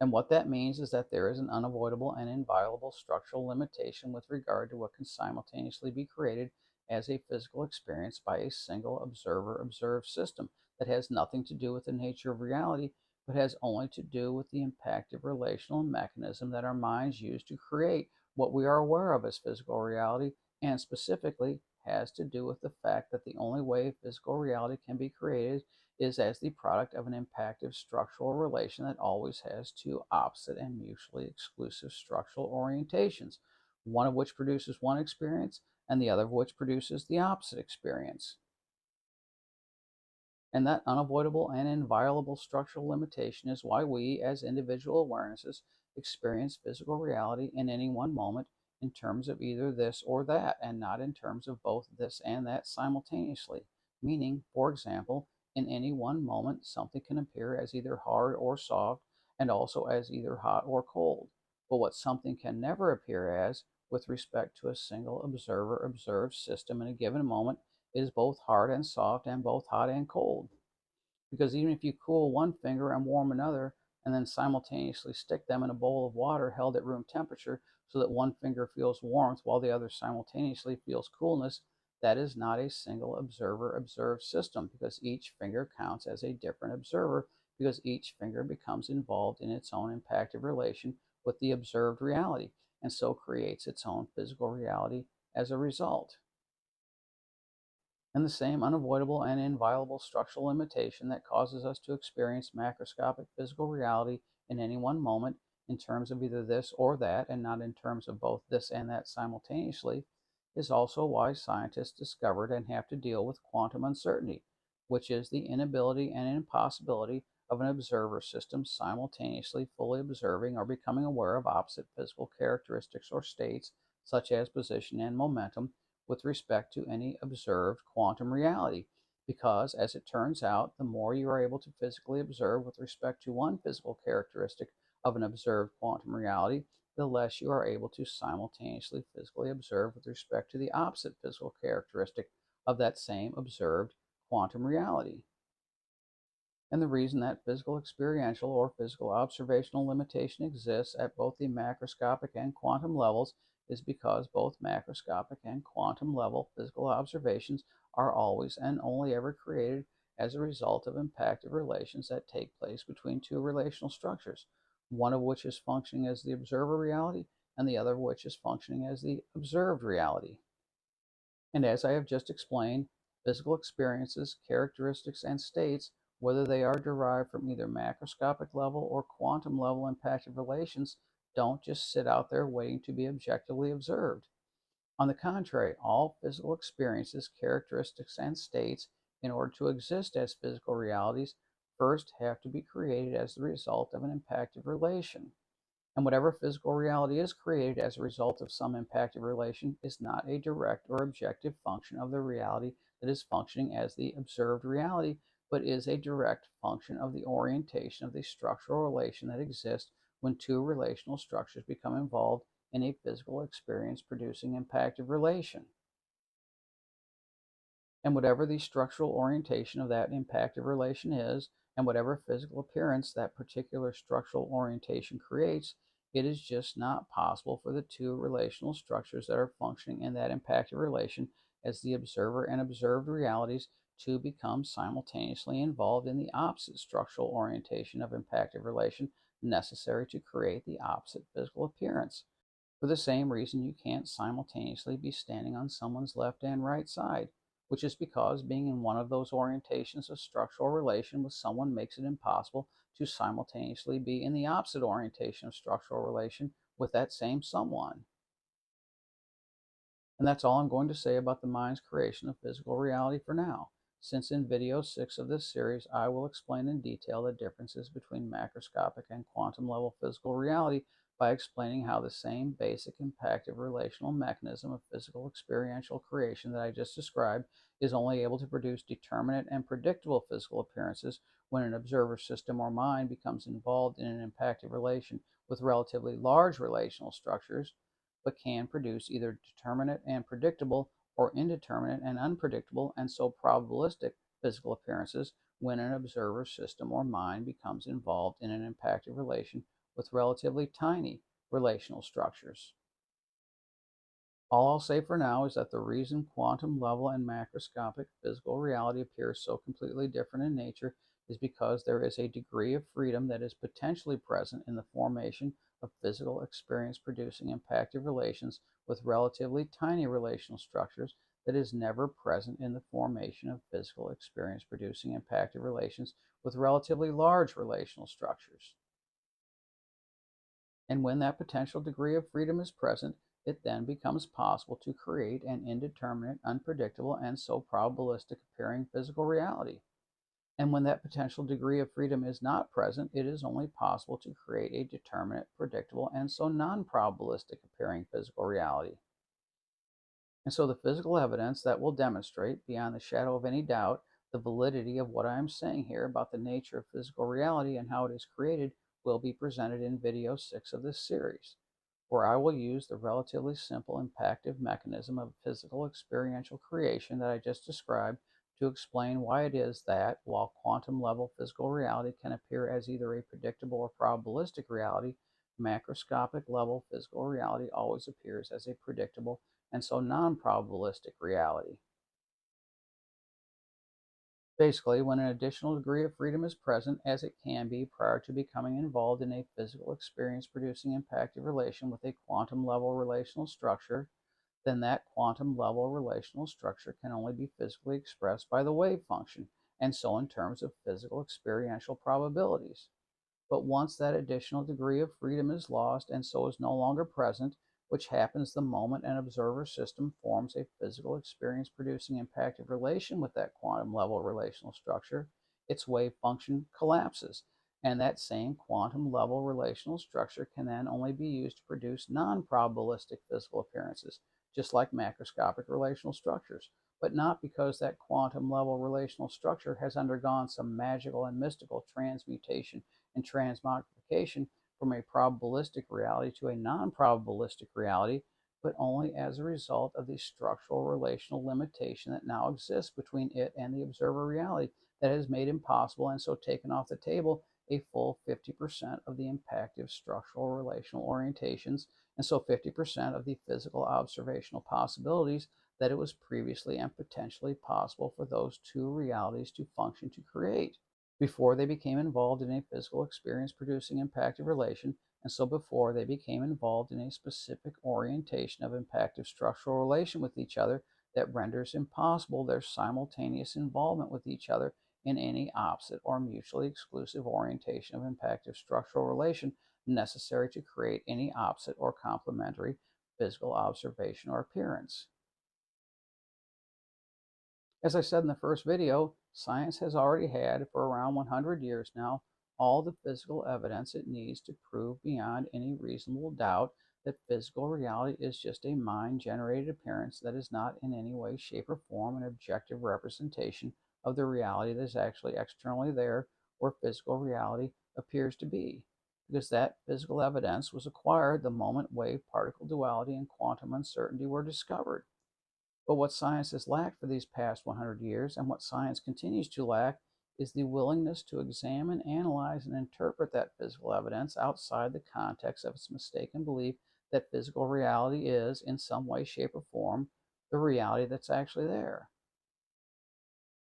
And what that means is that there is an unavoidable and inviolable structural limitation with regard to what can simultaneously be created as a physical experience by a single observer observed system that has nothing to do with the nature of reality, but has only to do with the impactive relational mechanism that our minds use to create what we are aware of as physical reality, and specifically has to do with the fact that the only way physical reality can be created is as the product of an impactive structural relation that always has two opposite and mutually exclusive structural orientations, one of which produces one experience and the other of which produces the opposite experience. And that unavoidable and inviolable structural limitation is why we, as individual awarenesses, experience physical reality in any one moment in terms of either this or that, and not in terms of both this and that simultaneously. Meaning, for example, in any one moment, something can appear as either hard or soft, and also as either hot or cold. But what something can never appear as, with respect to a single observer observed system in a given moment, is both hard and soft and both hot and cold. Because even if you cool one finger and warm another, and then simultaneously stick them in a bowl of water held at room temperature so that one finger feels warmth while the other simultaneously feels coolness, that is not a single observer observed system, because each finger counts as a different observer, because each finger becomes involved in its own impactive relation with the observed reality, and so creates its own physical reality as a result. And the same unavoidable and inviolable structural limitation that causes us to experience macroscopic physical reality in any one moment in terms of either this or that, and not in terms of both this and that simultaneously, is also why scientists discovered and have to deal with quantum uncertainty, which is the inability and impossibility of an observer system simultaneously fully observing or becoming aware of opposite physical characteristics or states, such as position and momentum, with respect to any observed quantum reality. Because, as it turns out, the more you are able to physically observe with respect to one physical characteristic of an observed quantum reality, the less you are able to simultaneously physically observe with respect to the opposite physical characteristic of that same observed quantum reality. And the reason that physical experiential or physical observational limitation exists at both the macroscopic and quantum levels is because both macroscopic and quantum level physical observations are always and only ever created as a result of impactive relations that take place between two relational structures, one of which is functioning as the observer reality and the other of which is functioning as the observed reality. And as I have just explained, physical experiences, characteristics, and states, whether they are derived from either macroscopic level or quantum level impactive relations, don't just sit out there waiting to be objectively observed. On the contrary, all physical experiences, characteristics, and states, in order to exist as physical realities, first have to be created as the result of an impactive relation. And whatever physical reality is created as a result of some impactive relation is not a direct or objective function of the reality that is functioning as the observed reality, but is a direct function of the orientation of the structural relation that exists when two relational structures become involved in a physical experience producing impactive relation. And whatever the structural orientation of that impactive relation is, And whatever physical appearance that particular structural orientation creates, it is just not possible for the two relational structures that are functioning in that impactive relation as the observer and observed realities to become simultaneously involved in the opposite structural orientation of impactive relation necessary to create the opposite physical appearance. For the same reason, you can't simultaneously be standing on someone's left and right side, which is because being in one of those orientations of structural relation with someone makes it impossible to simultaneously be in the opposite orientation of structural relation with that same someone. And that's all I'm going to say about the mind's creation of physical reality for now, since in video 6 of this series I will explain in detail the differences between macroscopic and quantum level physical reality by explaining how the same basic impactive relational mechanism of physical experiential creation that I just described is only able to produce determinate and predictable physical appearances when an observer system or mind becomes involved in an impactive relation with relatively large relational structures, but can produce either determinate and predictable or indeterminate and unpredictable and so probabilistic physical appearances when an observer system or mind becomes involved in an impactive relation with relatively tiny relational structures. All I'll say for now is that the reason quantum level and macroscopic physical reality appear so completely different in nature is because there is a degree of freedom that is potentially present in the formation of physical experience producing impactive relations with relatively tiny relational structures that is never present in the formation of physical experience producing impactive relations with relatively large relational structures. And when that potential degree of freedom is present, it then becomes possible to create an indeterminate, unpredictable, and so probabilistic appearing physical reality. And when that potential degree of freedom is not present, it is only possible to create a determinate, predictable, and so non-probabilistic appearing physical reality. And so the physical evidence that will demonstrate, beyond the shadow of any doubt, the validity of what I am saying here about the nature of physical reality and how it is created will be presented in video 6 of this series, where I will use the relatively simple impactive mechanism of physical experiential creation that I just described to explain why it is that, while quantum level physical reality can appear as either a predictable or probabilistic reality, macroscopic level physical reality always appears as a predictable and so non-probabilistic reality. Basically, when an additional degree of freedom is present, as it can be prior to becoming involved in a physical experience producing impactive relation with a quantum level relational structure, then that quantum level relational structure can only be physically expressed by the wave function, and so in terms of physical experiential probabilities. But once that additional degree of freedom is lost and so is no longer present, which happens the moment an observer system forms a physical experience producing impactive relation with that quantum level relational structure, its wave function collapses. And that same quantum level relational structure can then only be used to produce non probabilistic physical appearances, just like macroscopic relational structures, but not because that quantum level relational structure has undergone some magical and mystical transmutation and transmogrification from a probabilistic reality to a non-probabilistic reality, but only as a result of the structural relational limitation that now exists between it and the observer reality that has made impossible and so taken off the table a full 50% of the impactive structural relational orientations and so 50% of the physical observational possibilities that it was previously and potentially possible for those two realities to function to create before they became involved in a physical experience producing impactive relation, and so before they became involved in a specific orientation of impactive structural relation with each other that renders impossible their simultaneous involvement with each other in any opposite or mutually exclusive orientation of impactive structural relation necessary to create any opposite or complementary physical observation or appearance. As I said in the first video, science has already had, for around 100 years now, all the physical evidence it needs to prove beyond any reasonable doubt that physical reality is just a mind-generated appearance that is not in any way, shape, or form an objective representation of the reality that is actually externally there where physical reality appears to be, because that physical evidence was acquired the moment wave-particle duality and quantum uncertainty were discovered. But what science has lacked for these past 100 years, and what science continues to lack, is the willingness to examine, analyze, and interpret that physical evidence outside the context of its mistaken belief that physical reality is, in some way, shape, or form, the reality that's actually there.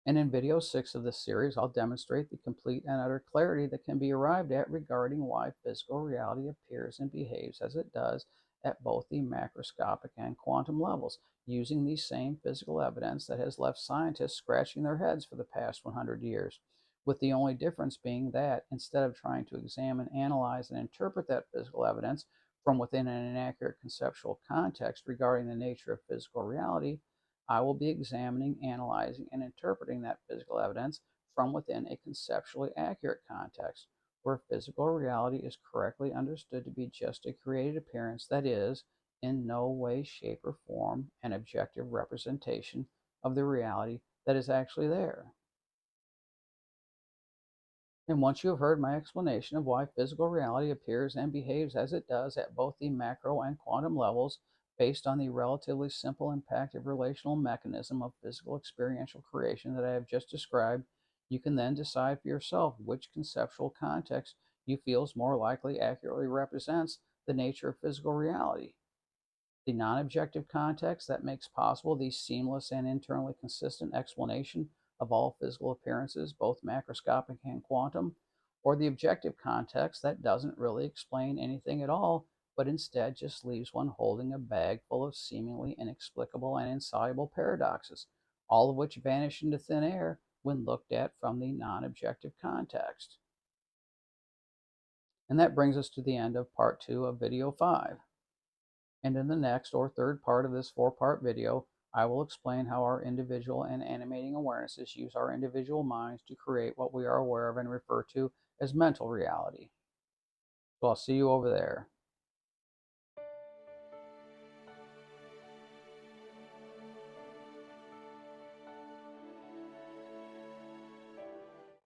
And in video 6 of this series, I'll demonstrate the complete and utter clarity that can be arrived at regarding why physical reality appears and behaves as it does at both the macroscopic and quantum levels, using the same physical evidence that has left scientists scratching their heads for the past 100 years, with the only difference being that instead of trying to examine, analyze, and interpret that physical evidence from within an inaccurate conceptual context regarding the nature of physical reality, I will be examining, analyzing, and interpreting that physical evidence from within a conceptually accurate context, where physical reality is correctly understood to be just a created appearance that is, in no way, shape, or form, an objective representation of the reality that is actually there. And once you have heard my explanation of why physical reality appears and behaves as it does at both the macro and quantum levels, based on the relatively simple impactive relational mechanism of physical experiential creation that I have just described, you can then decide for yourself which conceptual context you feel is more likely accurately represents the nature of physical reality. The non-objective context that makes possible the seamless and internally consistent explanation of all physical appearances, both macroscopic and quantum, or the objective context that doesn't really explain anything at all, but instead just leaves one holding a bag full of seemingly inexplicable and insoluble paradoxes, all of which vanish into thin air when looked at from the non-objective context. And that brings us to the end of part 2 of video 5. And in the next or third part of this 4-part video, I will explain how our individual and animating awarenesses use our individual minds to create what we are aware of and refer to as mental reality. So I'll see you over there.